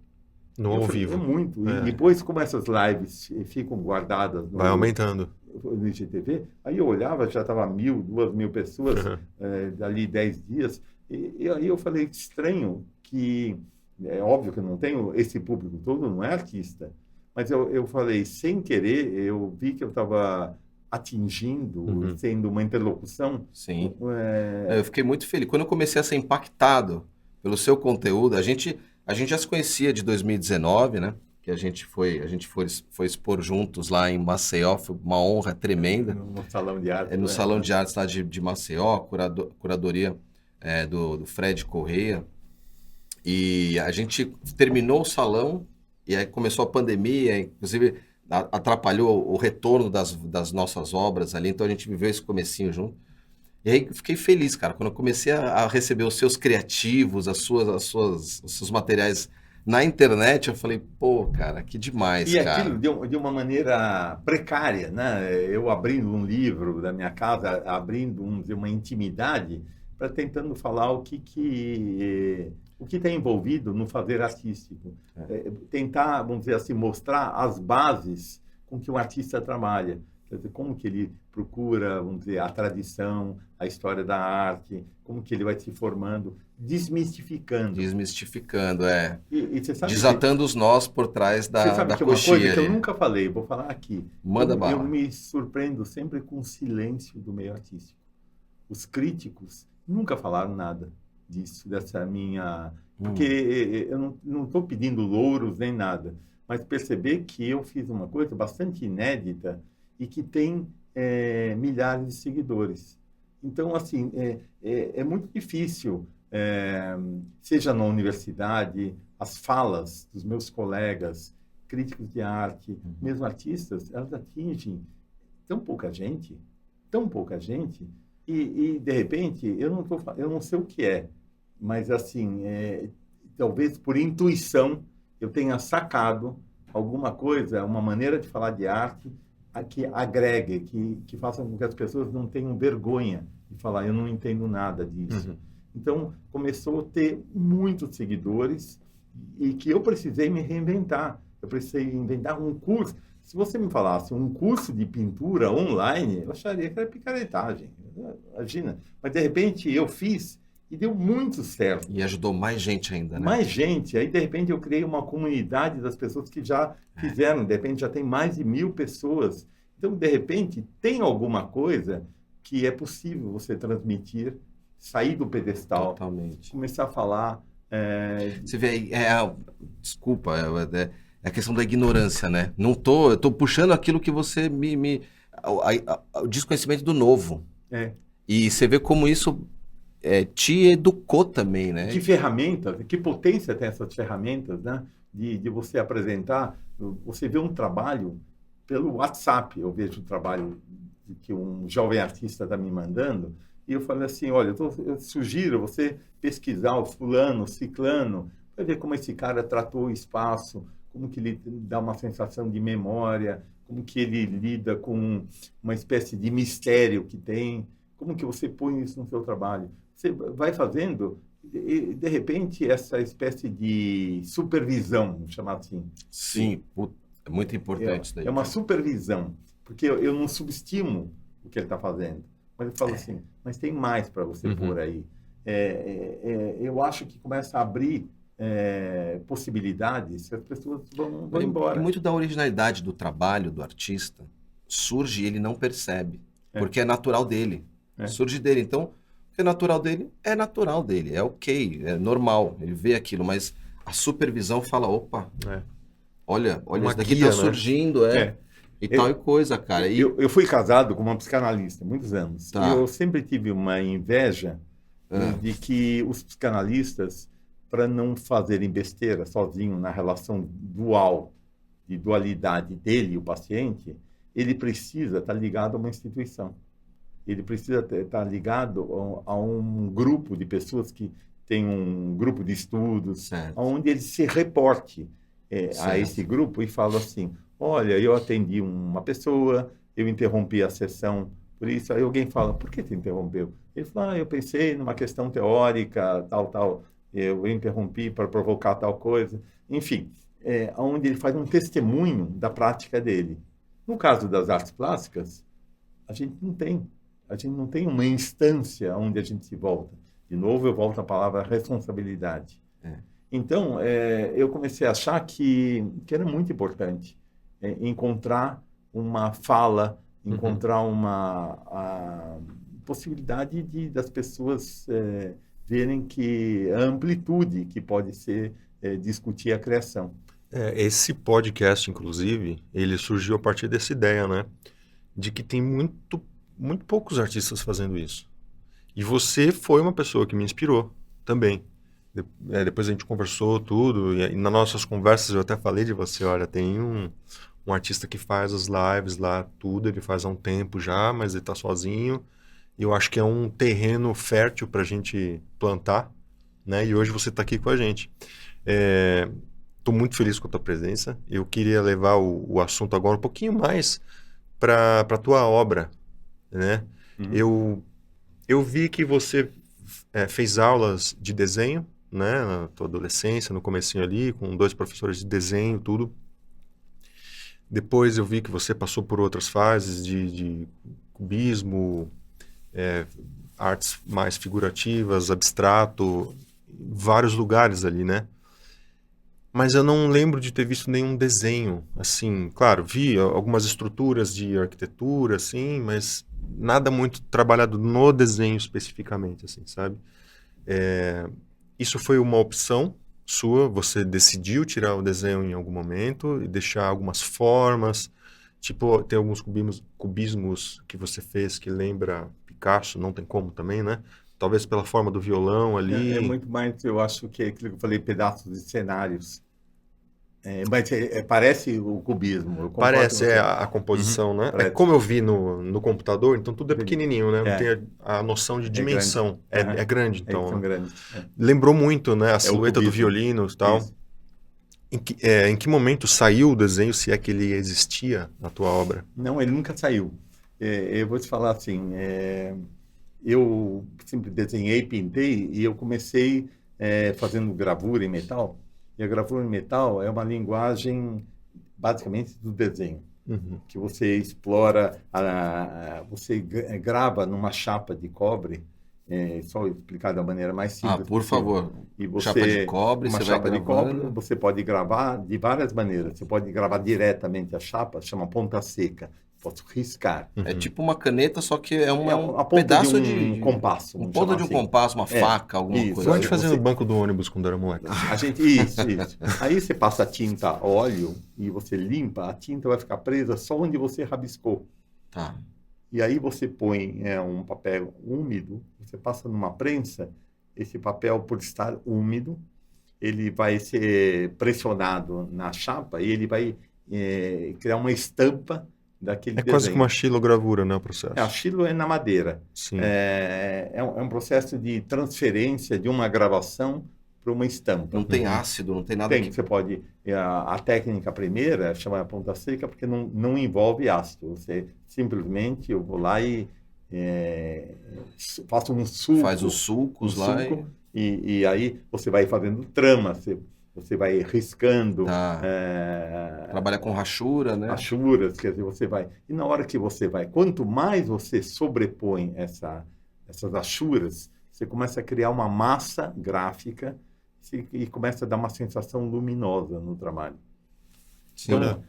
Speaker 3: No ao vivo.
Speaker 1: É muito. E depois, como essas lives ficam guardadas
Speaker 3: Vai aumentando.
Speaker 1: no IGTV, aí eu olhava, já estava 1.000, 2.000 pessoas dali 10 dias. E aí eu falei, estranho que... É óbvio que eu não tenho esse público todo, não é artista. Mas eu falei, sem querer, eu vi que eu estava atingindo, sendo uma interlocução.
Speaker 2: Sim. Eu fiquei muito feliz. Quando eu comecei a ser impactado pelo seu conteúdo, a gente já se conhecia de 2019, né? Que a gente foi expor juntos lá em Maceió, foi uma honra tremenda.
Speaker 1: No Salão de Artes.
Speaker 2: No Salão de Artes lá de Maceió, curadoria do Fred Correia. E a gente terminou o salão e aí começou a pandemia, inclusive atrapalhou o retorno das nossas obras ali, então a gente viveu esse comecinho junto. E aí fiquei feliz, cara, quando eu comecei a receber os seus criativos, os seus materiais na internet, eu falei, pô, cara, que demais,
Speaker 1: e
Speaker 2: cara.
Speaker 1: E aquilo de uma maneira precária, né? Eu abrindo um livro da minha casa, abrindo uma intimidade, para tentando falar o que está envolvido no fazer artístico. Tentar, vamos dizer assim, mostrar as bases com que um artista trabalha. Quer dizer, como que ele procura, vamos dizer, a tradição, a história da arte, como que ele vai se formando, desmistificando.
Speaker 2: Desmistificando,
Speaker 1: E você sabe
Speaker 2: desatando os nós por trás da
Speaker 1: você sabe que uma
Speaker 2: coxinha
Speaker 1: coisa que eu
Speaker 2: ali.
Speaker 1: nunca falei, vou falar aqui.
Speaker 2: Manda bala.
Speaker 1: Eu me surpreendo sempre com o silêncio do meio artístico. Os críticos nunca falaram nada disso, dessa minha... Porque eu não estou pedindo louros nem nada, mas perceber que eu fiz uma coisa bastante inédita e que tem milhares de seguidores. Então, assim, é muito difícil, seja na universidade, as falas dos meus colegas, críticos de arte, mesmo artistas, elas atingem tão pouca gente, e de repente, eu não sei o que é, mas assim, talvez por intuição eu tenha sacado alguma coisa, uma maneira de falar de arte que agregue, que faça com que as pessoas não tenham vergonha de falar, eu não entendo nada disso. Então, começou a ter muitos seguidores e que eu precisei me reinventar. Eu precisei inventar um curso. Se você me falasse um curso de pintura online, eu acharia que era picaretagem. Imagina. Mas, de repente, eu fiz e deu muito certo.
Speaker 2: E ajudou mais gente ainda, né?
Speaker 1: Mais gente. Aí, de repente, eu criei uma comunidade das pessoas que já fizeram. De repente, já tem mais de 1.000 pessoas. Então, de repente, tem alguma coisa que é possível você transmitir, sair do pedestal,
Speaker 2: totalmente,
Speaker 1: começar a falar.
Speaker 2: Você vê aí, desculpa, é a questão da ignorância, né? Eu tô puxando aquilo que você o desconhecimento do novo. E você vê como isso te educou também, né?
Speaker 1: Que ferramentas, que potência tem essas ferramentas, né? De você apresentar, você vê um trabalho pelo WhatsApp, eu vejo o trabalho que um jovem artista está me mandando, e eu falei assim, olha, eu sugiro você pesquisar o fulano, o ciclano, para ver como esse cara tratou o espaço, como que ele dá uma sensação de memória, como que ele lida com uma espécie de mistério que tem. Como que você põe isso no seu trabalho? Você vai fazendo, e, de repente, essa espécie de supervisão, vamos chamar assim.
Speaker 2: Sim, é muito importante isso daí.
Speaker 1: É uma
Speaker 2: cara.
Speaker 1: supervisão, porque eu não subestimo o que ele está fazendo, mas eu falo assim, mas tem mais para você pôr aí. Eu acho que começa a abrir possibilidades que as pessoas vão embora.
Speaker 2: E muito da originalidade do trabalho do artista surge e ele não percebe, porque é natural dele. Surge dele. Então, o que é natural dele, é ok, é normal, ele vê aquilo, mas a supervisão fala, opa, olha,
Speaker 3: Uma
Speaker 2: isso daqui
Speaker 3: guia,
Speaker 2: tá surgindo, e tal e coisa, cara. E
Speaker 1: Eu fui casado com uma psicanalista, muitos anos,
Speaker 2: Tá.
Speaker 1: e eu sempre tive uma inveja de que os psicanalistas, para não fazerem besteira sozinho na relação de dualidade dele e o paciente, ele precisa estar ligado a uma instituição. Ele precisa estar ligado a um grupo de pessoas que tem um grupo de estudos,
Speaker 2: Certo.
Speaker 1: onde ele se reporte a
Speaker 2: Certo.
Speaker 1: esse grupo e fala assim, olha, eu atendi uma pessoa, eu interrompi a sessão por isso. Aí alguém fala, por que você interrompeu? Ele fala, eu pensei numa questão teórica, tal, eu interrompi para provocar tal coisa. Enfim, onde ele faz um testemunho da prática dele. No caso das artes plásticas, a gente não tem uma instância onde a gente se volta. De novo, eu volto à palavra responsabilidade. Então, eu comecei a achar que era muito importante encontrar uma fala, encontrar a possibilidade das pessoas verem que a amplitude que pode ser discutir a criação.
Speaker 3: Esse podcast, inclusive, ele surgiu a partir dessa ideia, né? De que tem muito poucos artistas fazendo isso. E você foi uma pessoa que me inspirou também. Depois a gente conversou tudo, e nas nossas conversas eu até falei de você, olha, tem um artista que faz as lives lá, tudo, ele faz há um tempo já, mas ele está sozinho, e eu acho que é um terreno fértil para a gente plantar, né? E hoje você está aqui com a gente. Estou muito feliz com a tua presença. Eu queria levar o assunto agora um pouquinho mais para a tua obra, né? Eu vi que você fez aulas de desenho, né, na tua adolescência, no comecinho ali, com 2 professores de desenho, tudo. Depois eu vi que você passou por outras fases de cubismo, artes mais figurativas, abstrato, vários lugares ali, né? Mas eu não lembro de ter visto nenhum desenho, assim, claro, vi algumas estruturas de arquitetura, assim, mas nada muito trabalhado no desenho especificamente, assim, sabe? Isso foi uma opção sua? Você decidiu tirar o desenho em algum momento e deixar algumas formas? Tipo, tem alguns cubismos que você fez que lembra Picasso, não tem como também, né? Talvez pela forma do violão ali.
Speaker 1: É muito mais, eu acho que é aquilo que eu falei, pedaços de cenários. Mas parece o cubismo. Eu concordo
Speaker 3: Parece
Speaker 1: com você.
Speaker 3: a composição, né?
Speaker 1: Parece.
Speaker 3: Como eu vi no computador, então tudo é pequenininho, né? Não tem a noção de dimensão.
Speaker 1: grande.
Speaker 3: É grande, então.
Speaker 1: São grandes.
Speaker 3: Lembrou muito, né? A silhueta do
Speaker 1: cubismo.
Speaker 3: violino e tal.
Speaker 1: Isso.
Speaker 3: Em que momento saiu o desenho, se é que ele existia na tua obra?
Speaker 1: Não, ele nunca saiu. Eu vou te falar assim, eu sempre desenhei, pintei, e eu comecei fazendo gravura em metal. E a gravura em metal é uma linguagem, basicamente, do desenho. Que você explora, você grava numa chapa de cobre, só explicar da maneira mais simples.
Speaker 2: Por favor.
Speaker 1: E você,
Speaker 2: chapa de cobre,
Speaker 1: uma
Speaker 2: você
Speaker 1: chapa
Speaker 2: vai
Speaker 1: de cobre,
Speaker 2: gravando.
Speaker 1: você pode gravar de várias maneiras. Você pode gravar diretamente a chapa, chama ponta seca. Posso riscar.
Speaker 2: É tipo uma caneta, só que é um
Speaker 1: a ponta
Speaker 2: pedaço
Speaker 1: de um compasso.
Speaker 2: Um
Speaker 1: vamos
Speaker 2: ponta
Speaker 1: chamar
Speaker 2: de um
Speaker 1: assim.
Speaker 2: compasso, uma faca, alguma
Speaker 1: isso.
Speaker 2: coisa.
Speaker 3: Igual a gente
Speaker 1: Você-
Speaker 3: fazia no banco do ônibus quando era moleque.
Speaker 1: Isso. Aí você passa a tinta óleo e você limpa, a tinta vai ficar presa só onde você rabiscou.
Speaker 2: Tá.
Speaker 1: E aí você põe um papel úmido, você passa numa prensa, esse papel, por estar úmido, ele vai ser pressionado na chapa e ele vai criar uma estampa daquele
Speaker 3: É
Speaker 1: desenho.
Speaker 3: quase que uma xilogravura, né, o processo?
Speaker 1: A xilo é na madeira.
Speaker 3: Sim.
Speaker 1: É um processo de transferência de uma gravação para uma estampa.
Speaker 2: Não tem ácido, não tem nada
Speaker 1: Tem,
Speaker 2: que...
Speaker 1: você pode... A técnica primeira chama ponta seca porque não envolve ácido. Você simplesmente, eu vou lá e faço um sulco.
Speaker 2: Faz os sulcos lá.
Speaker 1: Sulco, e aí você vai fazendo trama, você vai riscando.
Speaker 2: Tá. Trabalha com rachura, né?
Speaker 1: Rachuras, quer dizer, você vai. E na hora que você vai, quanto mais você sobrepõe essas rachuras, você começa a criar uma massa gráfica e começa a dar uma sensação luminosa no trabalho.
Speaker 2: Sim.
Speaker 1: Então,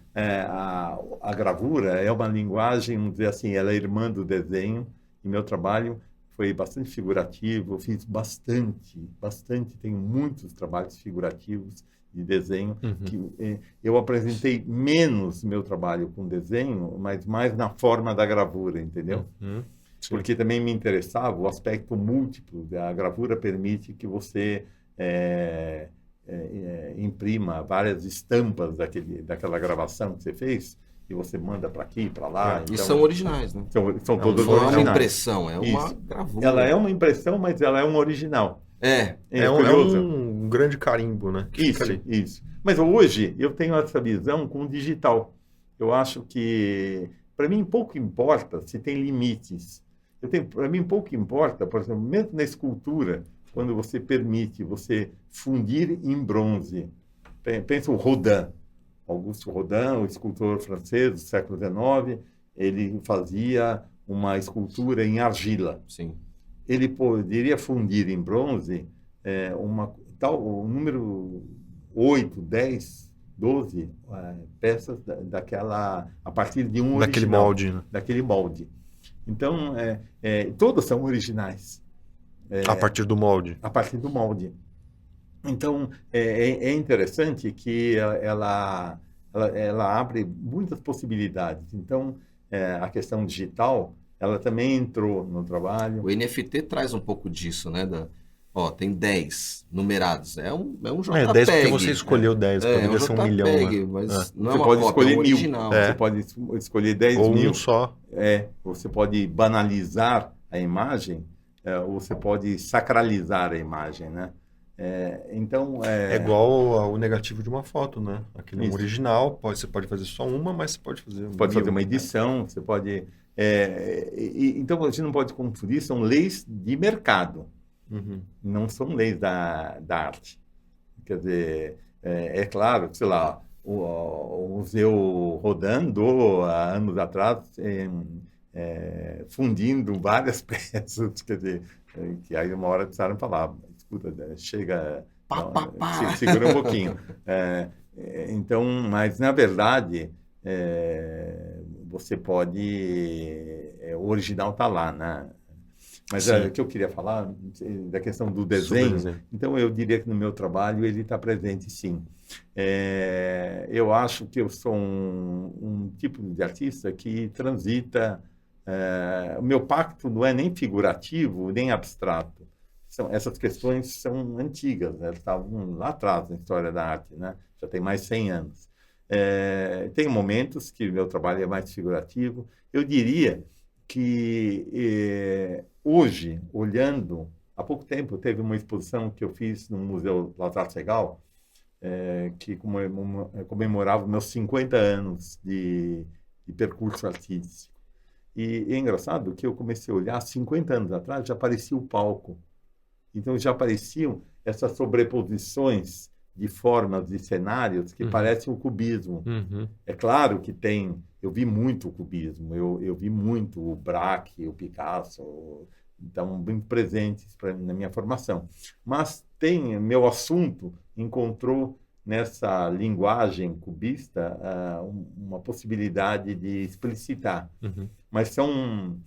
Speaker 1: a gravura é uma linguagem, vamos dizer assim, ela é irmã do desenho, e meu trabalho foi bastante figurativo, eu fiz bastante, tenho muitos trabalhos figurativos de desenho, que eu apresentei menos meu trabalho com desenho, mas mais na forma da gravura, entendeu? Porque também me interessava o aspecto múltiplo, a gravura permite que você imprima várias estampas daquela gravação que você fez, e você manda para aqui, para lá.
Speaker 2: E
Speaker 1: então,
Speaker 2: são originais, né?
Speaker 1: São todas
Speaker 2: Não é
Speaker 1: originais.
Speaker 2: uma impressão, é uma gravura.
Speaker 1: Ela é uma impressão, mas ela é um original.
Speaker 3: É
Speaker 1: curioso.
Speaker 3: um grande carimbo, né? Que fica ali.
Speaker 1: Isso. Mas hoje eu tenho essa visão com o digital. Eu acho que, para mim, pouco importa se tem limites. Para mim, pouco importa, por exemplo, mesmo na escultura, quando você permite você fundir em bronze. Pensa o Rodin. Auguste Rodin, o escultor francês do século XIX, ele fazia uma escultura em argila.
Speaker 2: Sim.
Speaker 1: Ele poderia fundir em bronze o número 8, 10, 12 peças daquela, a partir de um
Speaker 3: daquele
Speaker 1: original,
Speaker 3: molde, né?
Speaker 1: daquele molde. Então, todas são originais.
Speaker 3: A partir do molde.
Speaker 1: A partir do molde. Então, é interessante que ela abre muitas possibilidades. Então, a questão digital, ela também entrou no trabalho.
Speaker 2: O NFT traz um pouco disso, né? Tem 10 numerados. É um JPEG.
Speaker 3: 10 porque você escolheu 10, poderia ser 1 milhão. Né?
Speaker 2: Mas não
Speaker 1: você
Speaker 2: é uma
Speaker 1: pode
Speaker 2: cópia,
Speaker 1: escolher
Speaker 2: é um
Speaker 1: 1000.
Speaker 2: original.
Speaker 1: Você pode escolher 10
Speaker 3: ou
Speaker 1: mil.
Speaker 3: Um só.
Speaker 1: Você pode banalizar a imagem, ou você pode sacralizar a imagem, né? Então,
Speaker 3: é igual o negativo de uma foto, né? Aquele
Speaker 1: Isso.
Speaker 3: original, você pode fazer só uma, mas você pode fazer
Speaker 1: fazer uma edição, você pode... então, a gente não pode confundir, são leis de mercado, não são leis da arte. Quer dizer, é claro, sei lá, o Museu Rodin andou, há anos atrás, fundindo várias peças, quer dizer, que aí uma hora precisaram falar, escuta, chega, segura um pouquinho. Então, mas na verdade, você pode, o original está lá, né? Mas o que eu queria falar da questão do desenho, então eu diria que no meu trabalho ele está presente, sim. Eu acho que eu sou um tipo de artista que transita. O meu pacto não é nem figurativo, nem abstrato. Essas questões são antigas, né? Elas estavam lá atrás na história da arte, né? Já tem mais de 100 anos. Tem momentos que o meu trabalho é mais figurativo. Eu diria que hoje, olhando, há pouco tempo teve uma exposição que eu fiz no Museu Lazar Segal, que comemorava meus 50 anos de percurso artístico. E é engraçado que eu comecei a olhar, 50 anos atrás já aparecia o palco. Então já apareciam essas sobreposições de formas e cenários que parecem o cubismo. É claro que eu vi muito o cubismo, eu vi muito o Braque, o Picasso, estão bem presentes na minha formação. Mas meu assunto encontrou nessa linguagem cubista uma possibilidade de explicitar. Mas são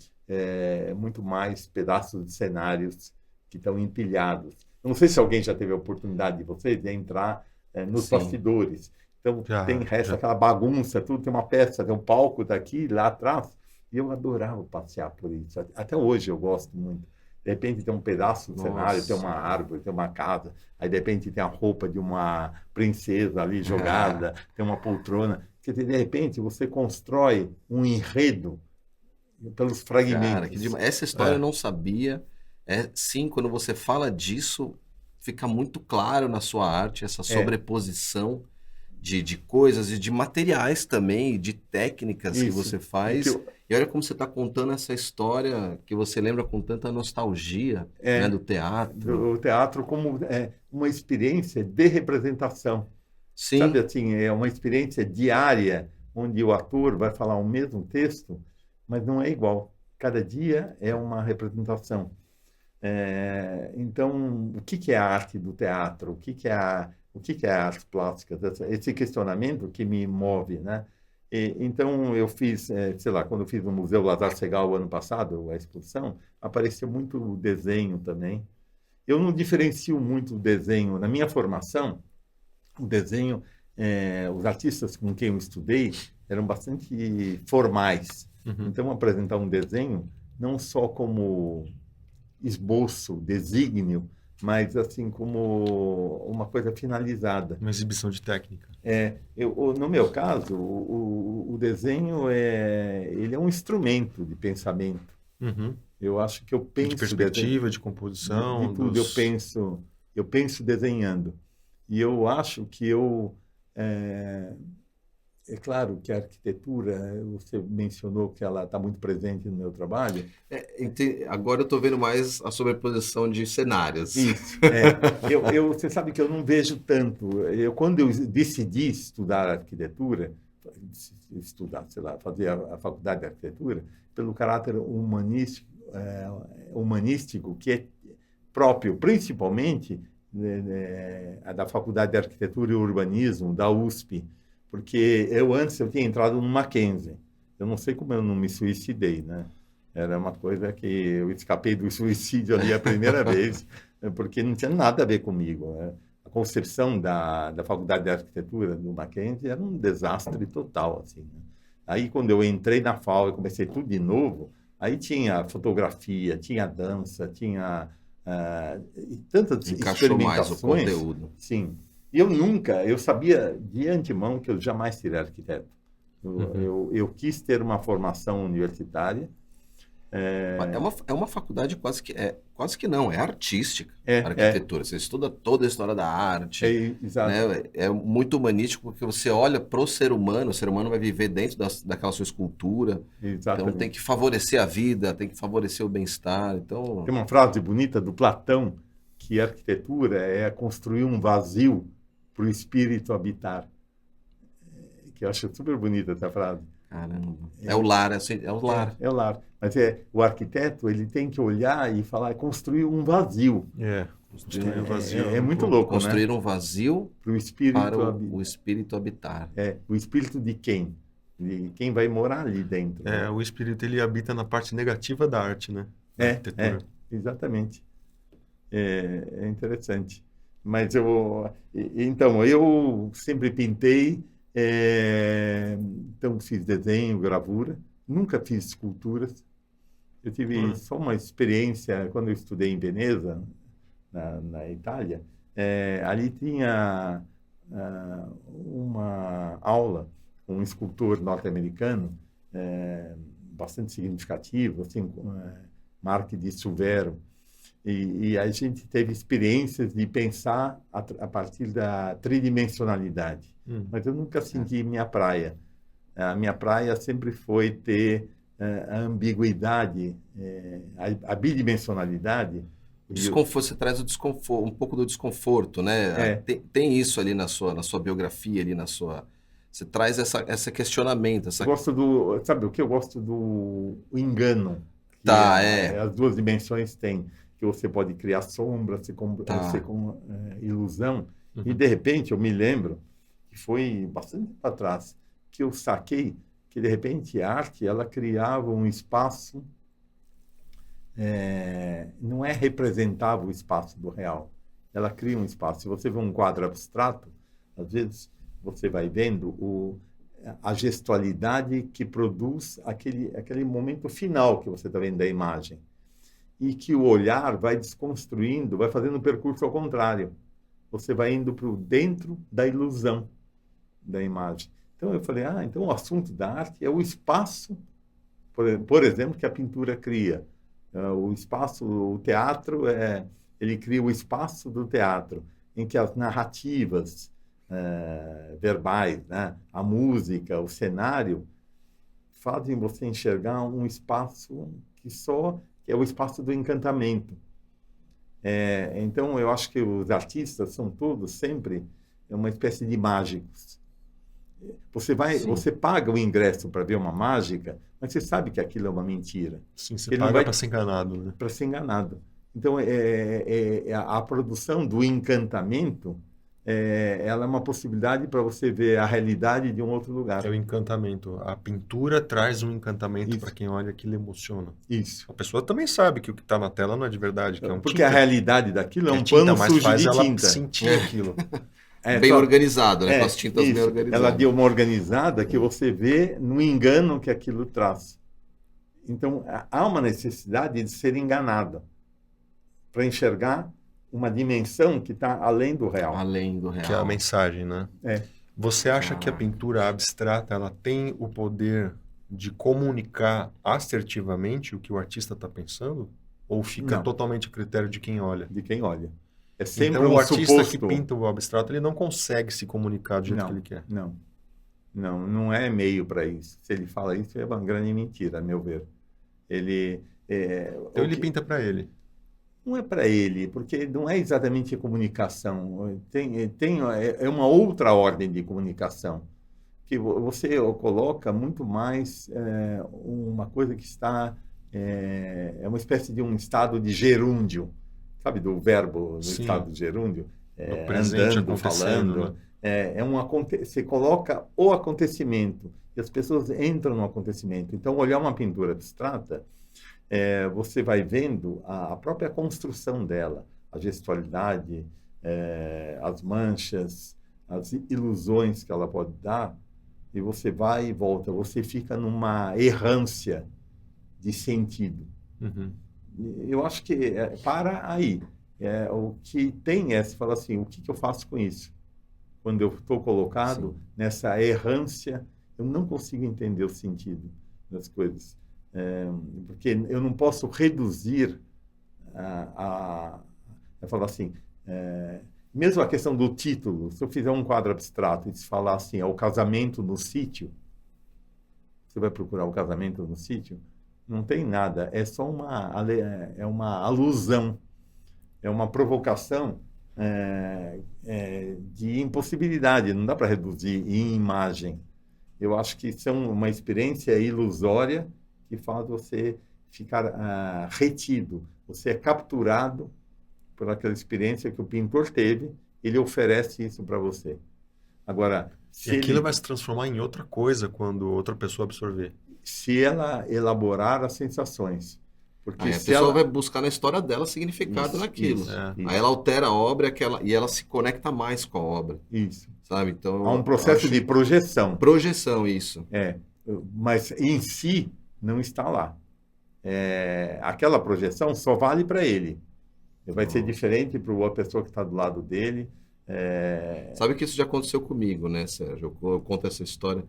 Speaker 1: muito mais pedaços de cenários que estão empilhados. Eu não sei se alguém já teve a oportunidade de vocês de entrar nos bastidores. Então, resta aquela bagunça, tudo tem uma peça, tem um palco daqui, lá atrás. E eu adorava passear por isso. Até hoje eu gosto muito. De repente tem um pedaço do cenário, tem uma árvore, tem uma casa. Aí, de repente, tem a roupa de uma princesa ali jogada, tem uma poltrona. Quer dizer, de repente, você constrói um enredo pelos fragmentos.
Speaker 2: Cara, que demais. Essa história eu não sabia. Sim, quando você fala disso, fica muito claro na sua arte essa sobreposição de coisas e de materiais também, de técnicas que você faz. E olha como você está contando essa história que você lembra com tanta nostalgia,
Speaker 1: É,
Speaker 2: né, do teatro.
Speaker 1: o teatro como uma experiência de representação. Sabe
Speaker 2: Sim,
Speaker 1: assim, é uma experiência diária, onde o ator vai falar o mesmo texto, mas não é igual. Cada dia é uma representação. Então, o que que é a arte do teatro? O que que é a arte plástica? Esse questionamento que me move, né? Então, eu fiz, sei lá, quando eu fiz no Museu Lazar Segal ano passado, a exposição, apareceu muito o desenho também. Eu não diferencio muito o desenho. Na minha formação, o desenho, os artistas com quem eu estudei eram bastante formais.
Speaker 3: Uhum.
Speaker 1: Então, apresentar um desenho não só como esboço, desígnio, mas assim como uma coisa finalizada.
Speaker 3: Uma exibição de técnica.
Speaker 1: No meu caso, o desenho ele é um instrumento de pensamento.
Speaker 3: Uhum.
Speaker 1: Eu acho que eu
Speaker 3: De
Speaker 1: penso
Speaker 3: perspectiva, de
Speaker 1: de
Speaker 3: composição,
Speaker 1: tudo, eu penso desenhando. E eu acho que é claro que a arquitetura, você mencionou que ela está muito presente no meu trabalho.
Speaker 2: agora eu estou vendo mais a sobreposição de cenários.
Speaker 1: Isso, você sabe que eu não vejo tanto. Quando eu decidi estudar arquitetura, sei lá, fazer a faculdade de arquitetura, pelo caráter humanístico que é próprio, principalmente da Faculdade de Arquitetura e Urbanismo, da USP, porque antes eu tinha entrado no Mackenzie. Eu não sei como eu não me suicidei, né? Era uma coisa que eu escapei do suicídio ali a primeira vez, porque não tinha nada a ver comigo, né? A concepção da Faculdade de Arquitetura do Mackenzie era um desastre total, assim, né? Aí, quando eu entrei na FAO e comecei tudo de novo, aí tinha fotografia, tinha dança, tinha tantas
Speaker 2: Encaixou mais o
Speaker 1: experimentações.
Speaker 2: conteúdo.
Speaker 1: Sim. E eu sabia de antemão que eu jamais seria arquiteto. Eu quis ter uma formação universitária.
Speaker 2: É uma faculdade quase que não, é artística,
Speaker 1: É,
Speaker 2: a arquitetura. Você estuda toda a história da arte,
Speaker 1: exato.
Speaker 2: né? É muito humanístico porque você olha para o ser humano vai viver dentro daquela sua escultura, então
Speaker 1: Exatamente.
Speaker 2: tem que favorecer a vida, tem que favorecer o bem-estar. Então,
Speaker 1: Tem uma frase bonita do Platão, que a arquitetura é construir um vazio para o espírito habitar. Que eu acho super bonita essa frase.
Speaker 2: caramba, é o lar, é o lar.
Speaker 1: É o lar. Mas o arquiteto, ele tem que olhar e falar, construir um vazio.
Speaker 3: Construir um vazio.
Speaker 1: É muito louco,
Speaker 2: Construir
Speaker 1: né?
Speaker 2: um vazio
Speaker 1: Para o espírito
Speaker 2: para o espírito habitar.
Speaker 1: o espírito de quem? De quem vai morar ali dentro. Né?
Speaker 3: O espírito ele habita na parte negativa da arte, né? Da arquitetura.
Speaker 1: Exatamente. É interessante. Mas então, eu sempre pintei, então fiz desenho, gravura, nunca fiz esculturas. Eu tive só uma experiência quando eu estudei em Veneza, na Itália. Ali tinha uma aula com um escultor norte-americano, bastante significativo, assim, Mark de Suvero. E a gente teve experiências de pensar a partir da tridimensionalidade. Mas eu nunca senti minha praia. A minha praia sempre foi ter a ambiguidade, a bidimensionalidade.
Speaker 2: Você traz o desconforto, um pouco do desconforto, né? Tem isso ali na sua biografia, ali você traz esse questionamento.
Speaker 1: Sabe o que eu gosto do engano? Que as duas dimensões têm, que você pode criar sombra, você com ilusão. E de repente eu me lembro que foi bastante para trás que eu saquei que de repente a arte ela criava um espaço, não representava o espaço do real, ela cria um espaço. Se você vê um quadro abstrato, às vezes você vai vendo a gestualidade que produz aquele momento final que você está vendo da imagem, e que o olhar vai desconstruindo, vai fazendo um percurso ao contrário. Você vai indo para dentro da ilusão da imagem. Então eu falei, então o assunto da arte é o espaço, por exemplo, que a pintura cria. O espaço, o teatro, ele cria o espaço do teatro, em que as narrativas verbais, né, a música, o cenário, fazem você enxergar um espaço que é o espaço do encantamento. Então, eu acho que os artistas são todos sempre uma espécie de mágicos. Você paga o ingresso para ver uma mágica, mas você sabe que aquilo é uma mentira.
Speaker 3: Sim, você
Speaker 1: Ele
Speaker 3: paga para ser enganado, né?
Speaker 1: Para ser enganado. Então, a produção do encantamento, ela é uma possibilidade para você ver a realidade de um outro lugar.
Speaker 3: É o encantamento. A pintura traz um encantamento
Speaker 1: Isso.
Speaker 3: para quem olha, que lhe emociona.
Speaker 1: Isso.
Speaker 3: A pessoa também sabe que o que está na tela não é de verdade, que é um
Speaker 1: Porque
Speaker 3: tinta.
Speaker 1: a realidade daquilo é um
Speaker 3: tinta,
Speaker 1: pano
Speaker 3: mas
Speaker 1: sujo
Speaker 3: faz
Speaker 1: de
Speaker 3: ela
Speaker 1: tinta.
Speaker 3: sentir aquilo.
Speaker 2: Bem organizado, né? Com as tintas
Speaker 1: isso.
Speaker 2: bem organizadas.
Speaker 1: Ela deu uma organizada que você vê no engano que aquilo traz. Então, há uma necessidade de ser enganado para enxergar uma dimensão que está além do real.
Speaker 2: Além do real.
Speaker 3: Que é a mensagem, né? Você acha que a
Speaker 2: Ah.
Speaker 3: pintura abstrata ela tem o poder de comunicar assertivamente o que o artista está pensando? Ou fica
Speaker 1: Não.
Speaker 3: totalmente a critério de quem olha?
Speaker 1: De quem olha. É sempre
Speaker 3: Então,
Speaker 1: um
Speaker 3: o artista
Speaker 1: suposto.
Speaker 3: que pinta o abstrato, ele não consegue se comunicar do jeito que ele quer.
Speaker 1: Não é meio para isso. Se ele fala isso, é uma grande mentira, a meu ver.
Speaker 3: Então, ele pinta para ele.
Speaker 1: Não é para ele, porque não é exatamente a comunicação. É uma outra ordem de comunicação, que você coloca muito mais uma coisa que está... É uma espécie de um estado de gerúndio, sabe, do verbo no
Speaker 3: Sim.
Speaker 1: estado de gerúndio?
Speaker 3: No presente
Speaker 1: Andando,
Speaker 3: acontecendo,
Speaker 1: falando.
Speaker 3: né?
Speaker 1: Você coloca o acontecimento e as pessoas entram no acontecimento. Então, olhar uma pintura abstrata, você vai vendo a própria construção dela, a gestualidade, as manchas, as ilusões que ela pode dar, e você vai e volta, você fica numa errância de sentido.
Speaker 3: Uhum.
Speaker 1: Eu acho que para aí. O que tem você fala assim, o que eu faço com isso? Quando eu estou colocado nessa errância, eu não consigo entender o sentido das coisas. Porque eu não posso reduzir eu falo assim, mesmo a questão do título, se eu fizer um quadro abstrato e se falar assim, é o casamento no sítio, você vai procurar o casamento no sítio? Não tem nada, é só uma alusão, é uma provocação de impossibilidade, não dá para reduzir em imagem. Eu acho que são uma experiência ilusória que faz você ficar retido, você é capturado por aquela experiência que o pintor teve, ele oferece isso para você. Agora,
Speaker 3: E aquilo vai se transformar em outra coisa quando outra pessoa absorver.
Speaker 1: Se ela elaborar as sensações. Porque
Speaker 2: Aí a
Speaker 1: se
Speaker 2: pessoa
Speaker 1: ela...
Speaker 2: vai buscar na história dela significado
Speaker 1: Isso,
Speaker 2: naquilo.
Speaker 1: isso,
Speaker 3: É.
Speaker 1: isso.
Speaker 2: Aí ela altera a obra e ela se conecta mais com a obra,
Speaker 1: Isso.
Speaker 2: sabe? Então,
Speaker 1: Há um processo de projeção.
Speaker 2: projeção, isso.
Speaker 1: Mas em si não está lá. Aquela projeção só vale para ele. Vai ser diferente para a pessoa que está do lado dele.
Speaker 2: Sabe que isso já aconteceu comigo, né, Sérgio? Eu conto essa história.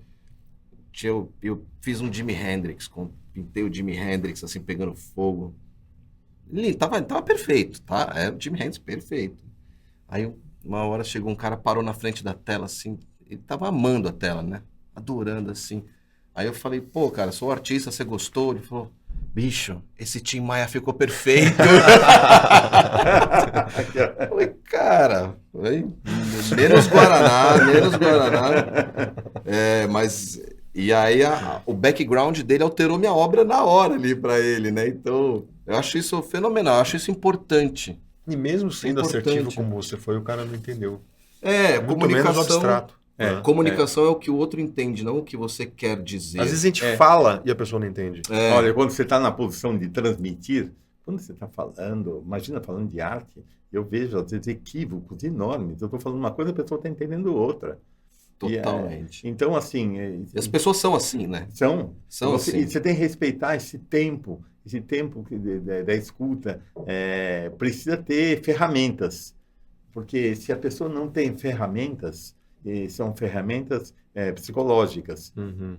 Speaker 2: Eu fiz um Jimi Hendrix, pintei o Jimi Hendrix assim, pegando fogo. Ele tava perfeito, tá? Era o Jimi Hendrix perfeito. Aí uma hora chegou um cara, parou na frente da tela assim, ele tava amando a tela, né? Adorando assim. Aí eu falei, pô, cara, sou artista, você gostou? Ele falou, bicho, esse Tim Maia ficou perfeito. Eu falei, cara, menos Guaraná. Mas... E aí o background dele alterou minha obra na hora ali para ele, né? Então, eu acho isso fenomenal, eu acho isso importante.
Speaker 3: E mesmo sendo
Speaker 2: Importante.
Speaker 3: assertivo como você foi, o cara não entendeu. Muito menos
Speaker 2: Comunicação.
Speaker 3: abstrato. né?
Speaker 2: Comunicação é o que o outro entende, não o que você quer dizer.
Speaker 3: Às vezes a gente fala e a pessoa não entende.
Speaker 1: Olha, quando você está na posição de transmitir, quando você está falando, imagina falando de arte, eu vejo às vezes equívocos enormes. Eu estou falando uma coisa, a pessoa está entendendo outra.
Speaker 2: Totalmente.
Speaker 1: Então, assim...
Speaker 2: E as pessoas são assim, né?
Speaker 1: São
Speaker 2: assim.
Speaker 1: E você tem que respeitar esse tempo da escuta. Precisa ter ferramentas, porque se a pessoa não tem ferramentas, são ferramentas psicológicas,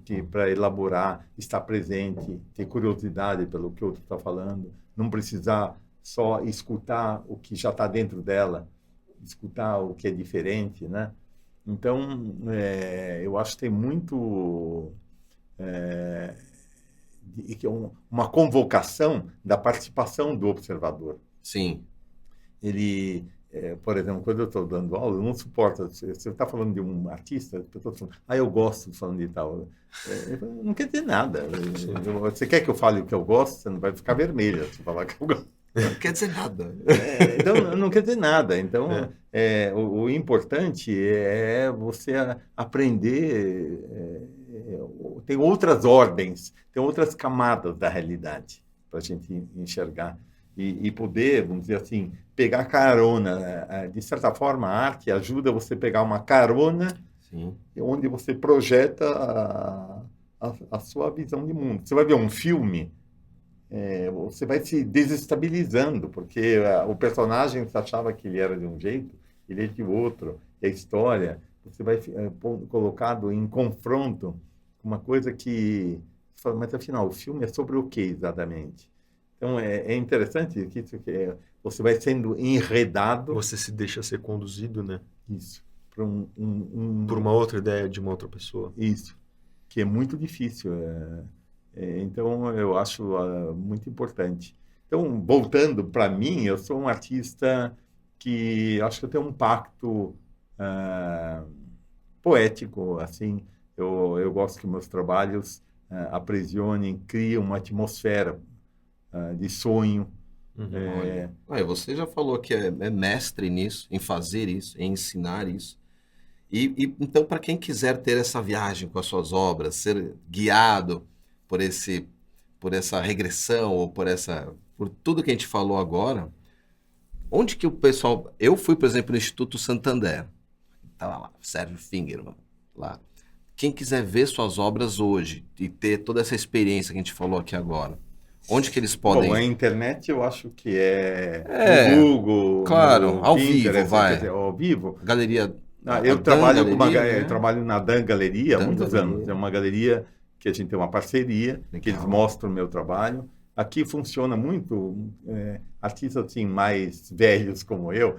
Speaker 1: que para elaborar, estar presente, ter curiosidade pelo que o outro está falando, não precisar só escutar o que já está dentro dela, escutar o que é diferente, né? Então, eu acho que tem muito uma convocação da participação do observador.
Speaker 2: Sim.
Speaker 1: Ele, por exemplo, quando eu estou dando aula, eu não suporto. Você está falando de um artista, eu estou falando, eu gosto de falando de tal. Não quer dizer nada. Você quer que eu fale o que eu gosto? Você não vai ficar vermelha se falar que eu gosto.
Speaker 2: Não quer dizer nada.
Speaker 1: Então, não quer dizer nada. Então, o importante é você aprender. Tem outras ordens, tem outras camadas da realidade para a gente enxergar e poder, vamos dizer assim, pegar carona. De certa forma, a arte ajuda você a pegar uma carona.
Speaker 2: Sim.
Speaker 1: Onde você projeta a sua visão de mundo. Você vai ver um filme, você vai se desestabilizando, porque o personagem você achava que ele era de um jeito, ele é de outro. E a história, você vai colocado em confronto com uma coisa que... Você fala, mas afinal, o filme é sobre o que exatamente? Então, é interessante que você vai sendo enredado.
Speaker 3: Você se deixa ser conduzido, né?
Speaker 1: Isso.
Speaker 3: Por uma outra ideia de uma outra pessoa.
Speaker 1: Isso. Que é muito difícil. Então, eu acho muito importante. Então, voltando para mim, eu sou um artista que acho que eu tenho um pacto poético, assim. Eu gosto que meus trabalhos aprisionem, criem uma atmosfera de sonho.
Speaker 2: Você já falou que é mestre nisso, em fazer isso, em ensinar isso. Então, para quem quiser ter essa viagem com as suas obras, ser guiado por essa regressão ou por tudo que a gente falou agora, onde que o pessoal... Eu fui, por exemplo, no Instituto Santander. Estava lá, Sérgio Fingerman, lá. Quem quiser ver suas obras hoje e ter toda essa experiência que a gente falou aqui agora, onde que eles podem...
Speaker 1: Bom, a internet eu acho que no Google,
Speaker 2: claro,
Speaker 1: no
Speaker 2: ao
Speaker 1: Pinterest,
Speaker 2: vivo, vai.
Speaker 1: Quer dizer, ao vivo.
Speaker 2: Galeria...
Speaker 1: eu trabalho
Speaker 2: Galeria,
Speaker 1: eu trabalho na Dan Galeria há muitos
Speaker 2: Galeria.
Speaker 1: anos. É uma galeria que a gente tem uma parceria,
Speaker 2: Legal.
Speaker 1: que eles mostram o meu trabalho. Aqui funciona muito, artistas assim, mais velhos como eu,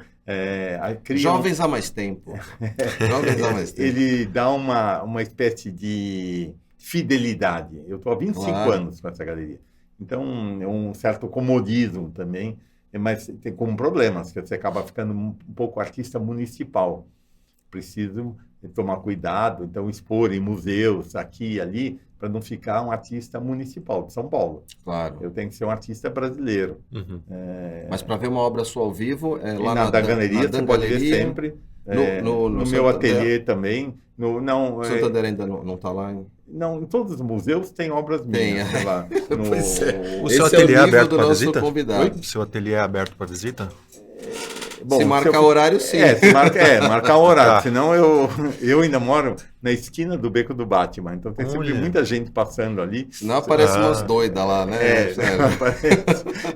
Speaker 2: Jovens há mais tempo. Jovens há mais tempo.
Speaker 1: Ele dá uma espécie de fidelidade. Eu estou há 25 anos com essa galeria. Então, é um certo comodismo também, mas tem como problemas, que você acaba ficando um pouco artista municipal. Preciso tomar cuidado, então expor em museus, aqui e ali, para não ficar um artista municipal de São Paulo.
Speaker 2: Claro.
Speaker 1: Eu tenho que ser um artista brasileiro.
Speaker 2: Mas para ver uma obra sua ao vivo, lá
Speaker 1: na Dan Galeria, você pode ver sempre. No meu ateliê também.
Speaker 2: O Santander ainda não está lá?
Speaker 1: Não, em todos os museus tem obras minhas.
Speaker 2: Tem.
Speaker 1: Lá,
Speaker 3: Pois é. O
Speaker 2: Esse
Speaker 3: seu
Speaker 2: é
Speaker 3: ateliê
Speaker 2: o
Speaker 3: é
Speaker 2: nível
Speaker 3: aberto
Speaker 2: do
Speaker 3: para
Speaker 2: nosso
Speaker 3: visita?
Speaker 2: convidado.
Speaker 3: O seu ateliê é aberto para visita?
Speaker 1: Bom,
Speaker 2: se marcar horário, sim.
Speaker 1: Marcar horário. Senão eu ainda moro na esquina do Beco do Batman. Então tem sempre muita gente passando ali.
Speaker 2: Senão aparece umas doidas lá, né?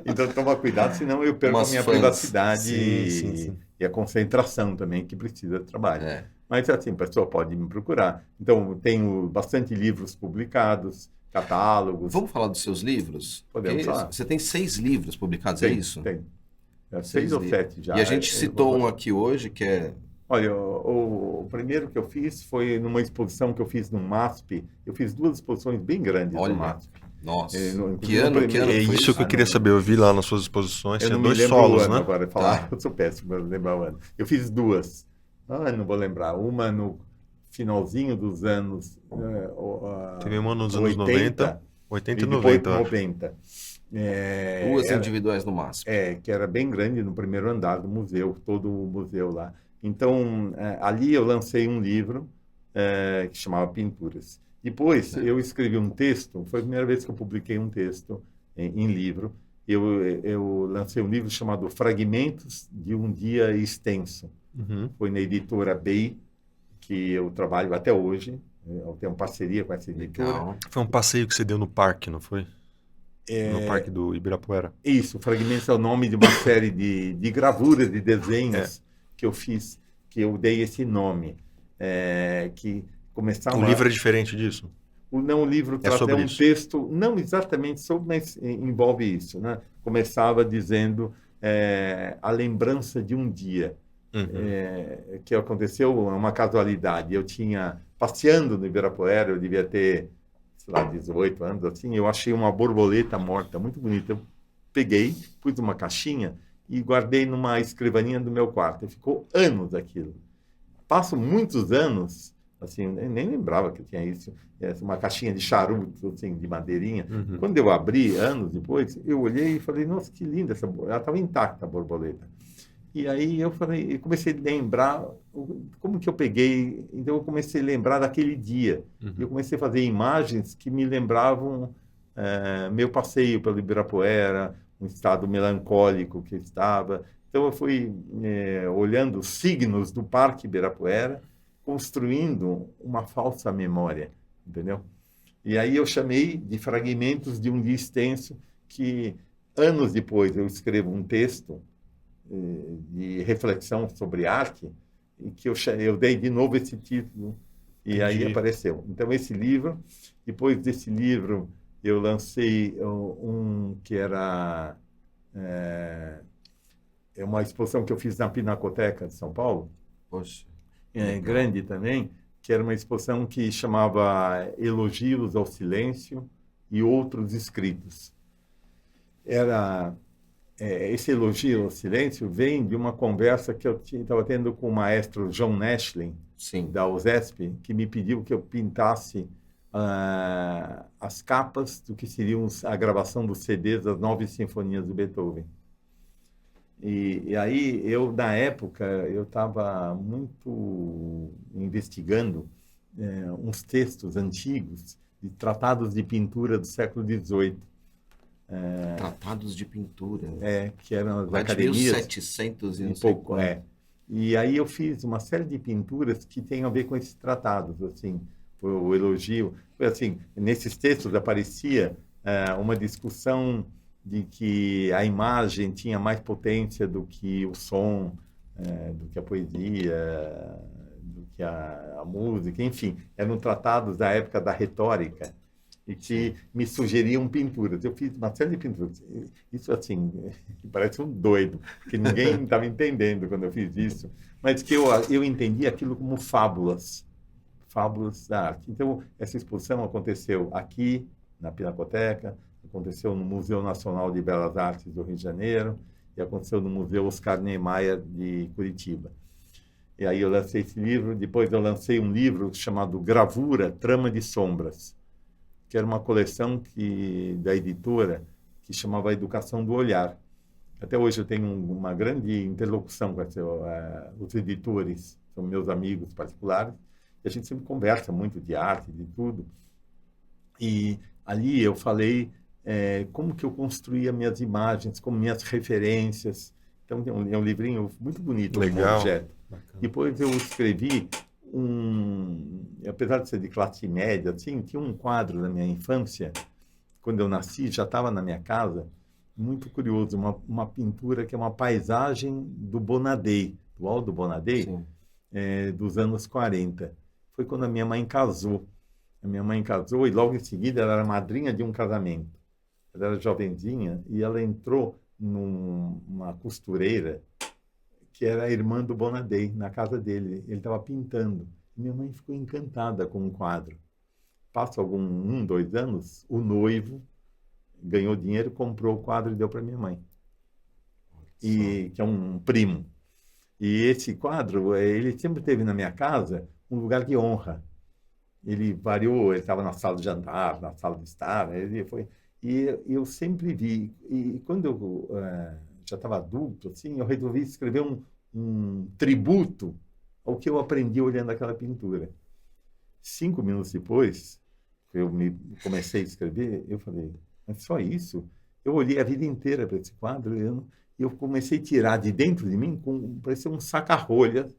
Speaker 1: Então toma cuidado, senão eu perco a minha privacidade e a concentração também que precisa de trabalho. Mas assim, a pessoa pode me procurar. Então, tenho bastante livros publicados, catálogos.
Speaker 2: Vamos falar dos seus livros?
Speaker 1: Podemos falar.
Speaker 2: Você tem 6 livros publicados, é isso?
Speaker 1: Tem. 6 ou 7 já.
Speaker 2: E a gente citou um aqui hoje que é...
Speaker 1: Olha, o primeiro que eu fiz foi numa exposição que eu fiz no MASP. Eu fiz 2 exposições bem grandes no MASP.
Speaker 2: Nossa,
Speaker 1: que ano
Speaker 3: foi isso que eu queria saber. Eu vi lá nas suas exposições.
Speaker 1: Eu
Speaker 3: tinha
Speaker 1: não
Speaker 3: 2
Speaker 1: me lembro
Speaker 3: solos,
Speaker 1: o ano
Speaker 3: né?
Speaker 1: agora. Eu sou péssimo para lembrar o ano. Eu fiz 2. Não vou lembrar. Uma no finalzinho dos anos...
Speaker 3: Teve uma nos
Speaker 1: 80,
Speaker 3: anos 90. 80 e 90, eu acho.
Speaker 1: 90.
Speaker 2: 2 individuais no máximo.
Speaker 1: Que era bem grande no primeiro andar do museu, todo o museu lá. Então, ali eu lancei um livro que chamava Pinturas. Depois, eu escrevi um texto, foi a primeira vez que eu publiquei um texto em livro. Eu lancei um livro chamado Fragmentos de um Dia Extenso. Foi na editora Bay, que eu trabalho até hoje. Eu tenho uma parceria com essa editora.
Speaker 2: Legal.
Speaker 3: Foi um passeio que você deu no parque, não foi? No Parque do Ibirapuera.
Speaker 1: Isso, Fragmentos é o nome de uma série de gravuras, de desenhos que eu fiz, que eu dei esse nome. Que começava...
Speaker 3: O livro é diferente disso?
Speaker 1: O livro trata um texto, não exatamente sobre, mas envolve isso. Né? Começava dizendo a lembrança de um dia. Que aconteceu, uma casualidade. Eu tinha, passeando no Ibirapuera, eu devia ter sei lá, 18 anos, assim, eu achei uma borboleta morta, muito bonita. Eu peguei, pus numa caixinha e guardei numa escrivaninha do meu quarto. E ficou anos aquilo. Passo muitos anos, assim, eu nem lembrava que tinha isso, uma caixinha de charuto, assim, de madeirinha.
Speaker 3: Uhum.
Speaker 1: Quando eu abri, anos depois, eu olhei e falei, nossa, que linda essa borboleta. Ela estava intacta, a borboleta. E aí eu falei, eu comecei a lembrar como que eu peguei, então eu comecei a lembrar daquele dia.
Speaker 3: Uhum.
Speaker 1: Eu comecei a fazer imagens que me lembravam meu passeio pelo Ibirapuera, um estado melancólico que eu estava. Então eu fui olhando os signos do Parque Ibirapuera, construindo uma falsa memória, entendeu? E aí eu chamei de fragmentos de um dia extenso que anos depois eu escrevo um texto de reflexão sobre arte, e que eu dei de novo esse título, e aí
Speaker 3: Entendi.
Speaker 1: apareceu. Então, esse livro, depois desse livro, eu lancei um que era uma exposição que eu fiz na Pinacoteca de São Paulo,
Speaker 2: Poxa.
Speaker 1: grande também, que era uma exposição que chamava Elogios ao Silêncio e Outros Escritos. Esse elogio ao silêncio vem de uma conversa que eu estava tendo com o maestro John Nashlin,
Speaker 2: Sim.
Speaker 1: da USESP, que me pediu que eu pintasse as capas do que seriam a gravação dos CDs das 9 sinfonias do Beethoven. E aí, na época, eu estava muito investigando uns textos antigos de tratados de pintura do século XVIII.
Speaker 2: Tratados de pintura.
Speaker 1: Que eram as
Speaker 2: Lá de
Speaker 1: academias.
Speaker 2: 1700 e
Speaker 1: Um
Speaker 2: não sei
Speaker 1: pouco,
Speaker 2: quanto.
Speaker 1: E aí eu fiz uma série de pinturas que têm a ver com esses tratados, assim, o elogio. Foi assim, nesses textos aparecia uma discussão de que a imagem tinha mais potência do que o som, do que a poesia, do que a música, enfim, eram tratados da época da retórica e que me sugeriam pinturas. Eu fiz uma série de pinturas. Isso, assim, parece um doido, porque ninguém estava entendendo quando eu fiz isso, mas que eu entendi aquilo como fábulas da arte. Então, essa exposição aconteceu aqui, na Pinacoteca, aconteceu no Museu Nacional de Belas Artes do Rio de Janeiro e aconteceu no Museu Oscar Niemeyer de Curitiba. E aí eu lancei esse livro, depois eu lancei um livro chamado Gravura, Trama de Sombras, que era uma coleção da editora que chamava Educação do Olhar. Até hoje eu tenho uma grande interlocução com os editores, são meus amigos particulares, e a gente sempre conversa muito de arte, de tudo. E ali eu falei como que eu construía minhas imagens, como minhas referências. Então é um livrinho muito bonito,
Speaker 3: Legal.
Speaker 1: Um objeto.
Speaker 3: Bacana.
Speaker 1: Depois eu escrevi apesar de ser de classe média, assim, tinha um quadro na minha infância, quando eu nasci, já estava na minha casa, muito curioso, uma pintura que é uma paisagem do Bonadei, do Aldo Bonadei, dos anos 40. Foi quando a minha mãe casou. A minha mãe casou e logo em seguida ela era madrinha de um casamento. Ela era jovenzinha e ela entrou numa costureira que era a irmã do Bonadei, na casa dele. Ele estava pintando. Minha mãe ficou encantada com o quadro. Passa 2 anos, o noivo ganhou dinheiro, comprou o quadro e deu para minha mãe. Que é um primo. E esse quadro, ele sempre teve na minha casa um lugar de honra. Ele variou, ele estava na sala de jantar, na sala de estar, ele foi... E eu sempre vi. E quando eu já estava adulto, assim, eu resolvi escrever um tributo ao que eu aprendi olhando aquela pintura. 5 minutos depois, eu comecei a escrever, eu falei, mas só isso? Eu olhei a vida inteira para esse quadro e eu comecei a tirar de dentro de mim, parecia um saca-rolhas,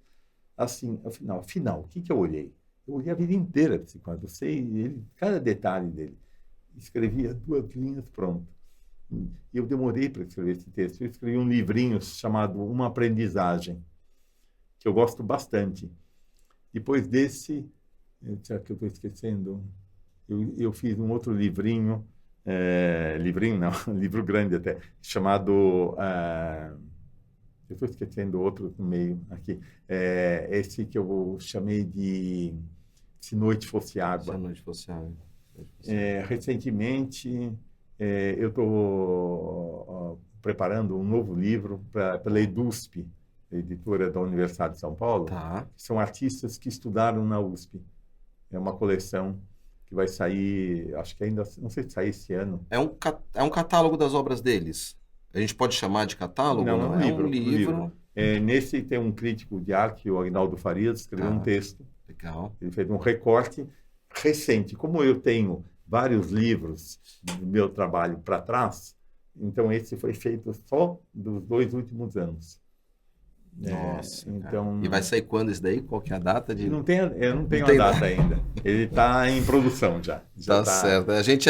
Speaker 1: assim, afinal, o que eu olhei? Eu olhei a vida inteira para esse quadro, eu sei cada detalhe dele. Escrevia 2 linhas, pronto. E eu demorei para escrever esse texto. Eu escrevi um livrinho chamado Uma Aprendizagem, que eu gosto bastante. Depois desse, será que eu estou esquecendo? Eu fiz um outro livrinho, livrinho não, livro grande até, chamado... eu estou esquecendo outro no meio aqui. Esse que eu chamei de Se Noite Fosse Água.
Speaker 2: Se a Noite Fosse Água.
Speaker 1: Recentemente, eu estou preparando um novo livro pela EDUSP, editora da Universidade de São Paulo.
Speaker 2: Tá.
Speaker 1: São artistas que estudaram na USP. É uma coleção que vai sair, acho que ainda, não sei se sai esse ano.
Speaker 2: É um catálogo das obras deles. A gente pode chamar de catálogo?
Speaker 1: Não,
Speaker 2: Não,
Speaker 1: é um
Speaker 2: um
Speaker 1: livro. Nesse tem um crítico de arte, o Agnaldo Farias, escreveu um texto.
Speaker 2: Legal.
Speaker 1: Ele fez um recorte recente. Como eu tenho vários livros do meu trabalho para trás, então esse foi feito só dos 2 últimos anos.
Speaker 2: Nossa,
Speaker 1: então...
Speaker 2: E vai sair quando isso daí? Qual que é a data de...
Speaker 1: Eu não tenho
Speaker 2: Não
Speaker 1: a data ainda. Ele está em produção já.
Speaker 2: Tá certo. A gente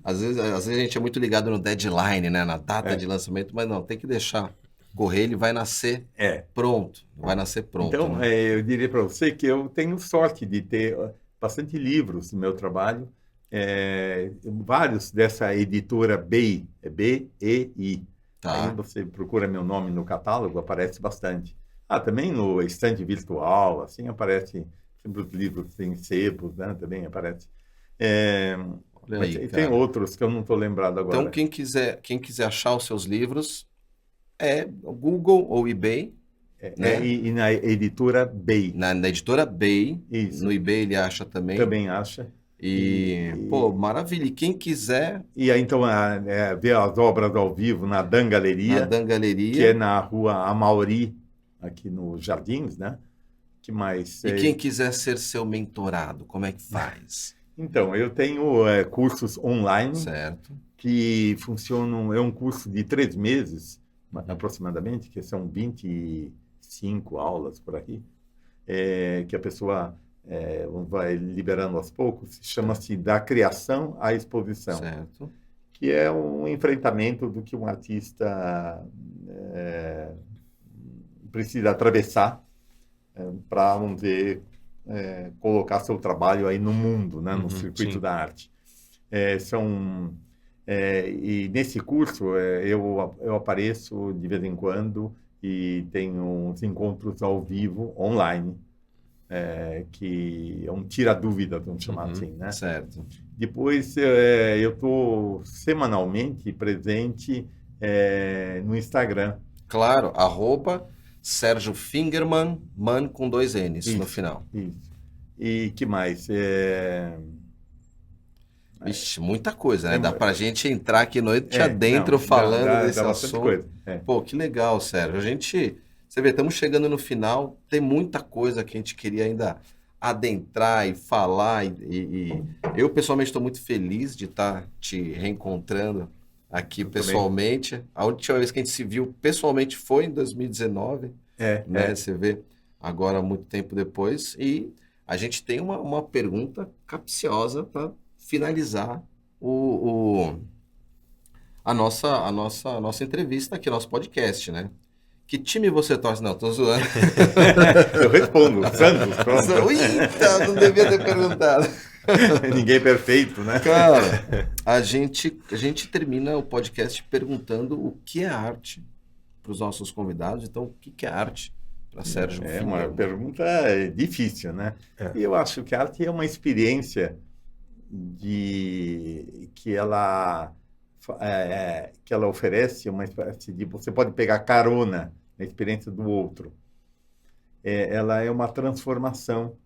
Speaker 2: às vezes a gente é muito ligado no deadline, né? Na data de lançamento, mas não, tem que deixar correr, ele vai nascer pronto. Vai nascer pronto.
Speaker 1: Então,
Speaker 2: né?
Speaker 1: eu diria para você que eu tenho sorte de ter bastante livros no meu trabalho, vários dessa editora BEI, é BEI.
Speaker 2: Tá.
Speaker 1: Aí você procura meu nome no catálogo, aparece bastante. Também no estande virtual, assim, aparece sempre os livros em sebos, né? Também aparece.
Speaker 2: Olha aí,
Speaker 1: tem
Speaker 2: cara.
Speaker 1: outros que eu não estou lembrado agora.
Speaker 2: Então, quem quiser achar os seus livros, o Google ou eBay. Né?
Speaker 1: E na editora BEI.
Speaker 2: Na editora BEI.
Speaker 1: Isso.
Speaker 2: No eBay ele acha também.
Speaker 1: Também acha.
Speaker 2: Pô, maravilha. E quem quiser...
Speaker 1: E aí, então, ver as obras ao vivo na Dan Galeria.
Speaker 2: Na Dan Galeria.
Speaker 1: Que é na rua Amauri, aqui nos Jardins, né? Que mais?
Speaker 2: E quem quiser ser seu mentorado, como é que faz?
Speaker 1: Então, eu tenho cursos online.
Speaker 2: Certo.
Speaker 1: Que funcionam, é um curso de 3 meses, aproximadamente, que são 25 aulas por aqui, que a pessoa vai liberando aos poucos, chama-se Da Criação à Exposição,
Speaker 2: Certo.
Speaker 1: que é um enfrentamento do que um artista precisa atravessar para, vamos dizer, colocar seu trabalho aí no mundo, né, no circuito da arte. E nesse curso eu apareço de vez em quando e tenho uns encontros ao vivo, online, que é um tira-dúvida, vamos chamar assim, né?
Speaker 2: Certo.
Speaker 1: Depois eu estou semanalmente presente no Instagram.
Speaker 2: Claro, @Sérgio Fingerman, man com 2 N's no final.
Speaker 1: Isso. E que mais?
Speaker 2: Vixe, muita coisa, né? Dá pra gente entrar aqui noite adentro
Speaker 1: não,
Speaker 2: falando desse
Speaker 1: dá bastante
Speaker 2: assunto.
Speaker 1: coisa.
Speaker 2: Pô, que legal, Sérgio. Você vê, estamos chegando no final, tem muita coisa que a gente queria ainda adentrar e falar. E eu, pessoalmente, estou muito feliz de estar te reencontrando aqui pessoalmente. Também. A última vez que a gente se viu pessoalmente foi em 2019, né? Você vê, agora, muito tempo depois. E a gente tem uma pergunta capciosa para finalizar a nossa entrevista aqui, nosso podcast, né? Que time você torce? Não, tô zoando.
Speaker 1: Eu respondo, Santos, pronto.
Speaker 2: Eita, não devia ter perguntado.
Speaker 1: Ninguém é perfeito, né?
Speaker 2: Cara, a gente termina o podcast perguntando o que é arte para os nossos convidados. Então, o que é arte para Sérgio Fingerman?
Speaker 1: É uma pergunta difícil, né? Eu acho que a arte é uma experiência que ela oferece uma espécie de... Você pode pegar carona na experiência do outro. Ela é uma transformação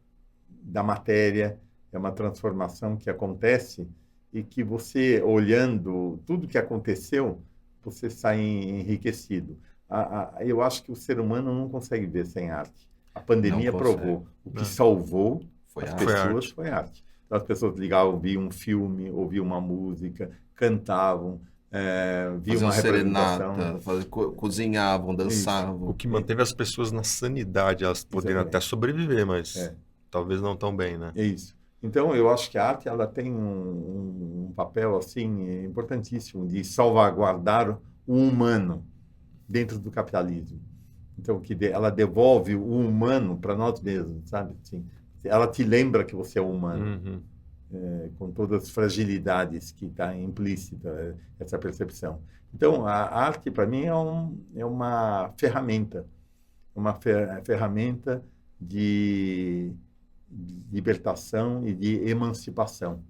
Speaker 1: da matéria, é uma transformação que acontece e que você, olhando tudo que aconteceu, você sai enriquecido. Eu acho que o ser humano não consegue ver sem arte. A pandemia provou. O que salvou as pessoas foi arte. Então, as pessoas ligavam, ouviam um filme, ouviam uma música, cantavam, viam uma representação.
Speaker 2: Cozinhavam, dançavam.
Speaker 3: Isso. O que manteve as pessoas na sanidade, elas poderiam até sobreviver, mas talvez não tão bem, né?
Speaker 1: É isso. Então, eu acho que a arte ela tem um papel assim importantíssimo de salvaguardar o humano dentro do capitalismo. Então, ela devolve o humano para nós mesmos, sabe? Assim, ela te lembra que você é humano, com todas as fragilidades que está implícita essa percepção. Então, a arte, para mim, é uma ferramenta de libertação e de emancipação.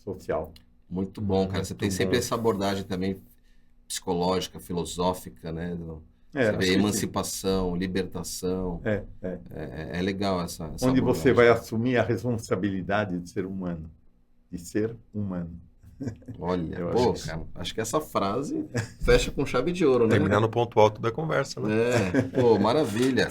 Speaker 1: social.
Speaker 2: Muito bom, cara. Você tem
Speaker 3: Muito
Speaker 2: sempre
Speaker 3: bom.
Speaker 2: essa abordagem também psicológica, filosófica, né?
Speaker 1: É,
Speaker 2: Você vê
Speaker 1: acho que
Speaker 2: emancipação, libertação.
Speaker 1: é.
Speaker 2: É legal essa
Speaker 1: Onde
Speaker 2: abordagem.
Speaker 1: você vai assumir a responsabilidade de ser humano. De ser humano.
Speaker 2: Olha,
Speaker 1: Eu
Speaker 2: pô,
Speaker 1: acho que-
Speaker 2: cara, acho que essa frase fecha com chave de ouro, né?
Speaker 3: Terminar no ponto alto da conversa, né?
Speaker 2: Pô, maravilha.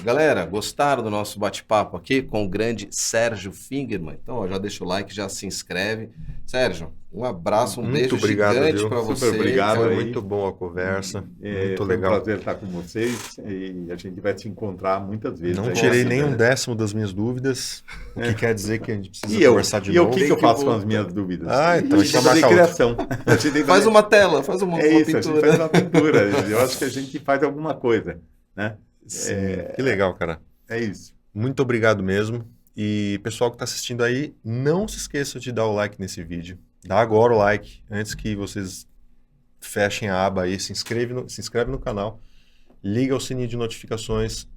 Speaker 2: Galera, gostaram do nosso bate-papo aqui com o grande Sérgio Fingerman? Então, ó, já deixa o like, já se inscreve. Sérgio, um abraço, um
Speaker 3: Muito
Speaker 2: beijo
Speaker 3: obrigado,
Speaker 2: gigante
Speaker 3: viu?
Speaker 2: para
Speaker 1: Super
Speaker 2: você.
Speaker 1: obrigado.
Speaker 3: Foi
Speaker 1: aí.
Speaker 3: muito boa a conversa, muito
Speaker 1: Foi
Speaker 3: legal.
Speaker 1: um prazer estar com vocês e a gente vai se encontrar muitas vezes.
Speaker 3: Não
Speaker 1: aí.
Speaker 3: tirei
Speaker 2: Nossa,
Speaker 3: nem um
Speaker 2: velho.
Speaker 3: décimo das minhas dúvidas, o que quer dizer que a gente precisa
Speaker 1: E eu?
Speaker 3: conversar de
Speaker 1: E o
Speaker 3: novo.
Speaker 1: que eu
Speaker 2: que
Speaker 1: faço com as
Speaker 2: voltar.
Speaker 1: minhas dúvidas?
Speaker 3: Ah, então
Speaker 1: a
Speaker 3: a gente
Speaker 1: gente
Speaker 3: vai
Speaker 1: vai fazer
Speaker 3: marcar
Speaker 1: criação. A gente tem que
Speaker 2: Faz
Speaker 1: fazer-
Speaker 2: uma tela, faz uma
Speaker 1: É isso, a gente
Speaker 2: pintura.
Speaker 1: faz uma pintura. Eu acho que a gente faz alguma coisa, né?
Speaker 3: Sim, que legal, cara.
Speaker 1: É isso.
Speaker 3: Muito obrigado mesmo. E pessoal que está assistindo aí, não se esqueça de dar o like nesse vídeo. Dá agora o like, antes que vocês fechem a aba aí, se inscreve no canal, liga o sininho de notificações,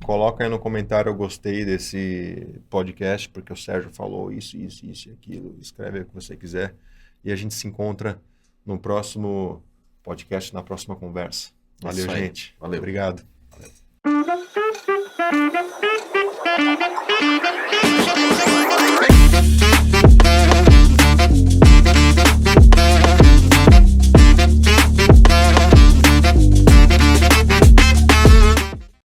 Speaker 3: coloca aí no comentário eu gostei desse podcast, porque o Sérgio falou isso e aquilo, escreve aí o que você quiser. E a gente se encontra no próximo podcast, na próxima conversa. Valeu,
Speaker 2: Isso aí.
Speaker 3: gente.
Speaker 2: Valeu.
Speaker 3: Obrigado.
Speaker 4: Thank you.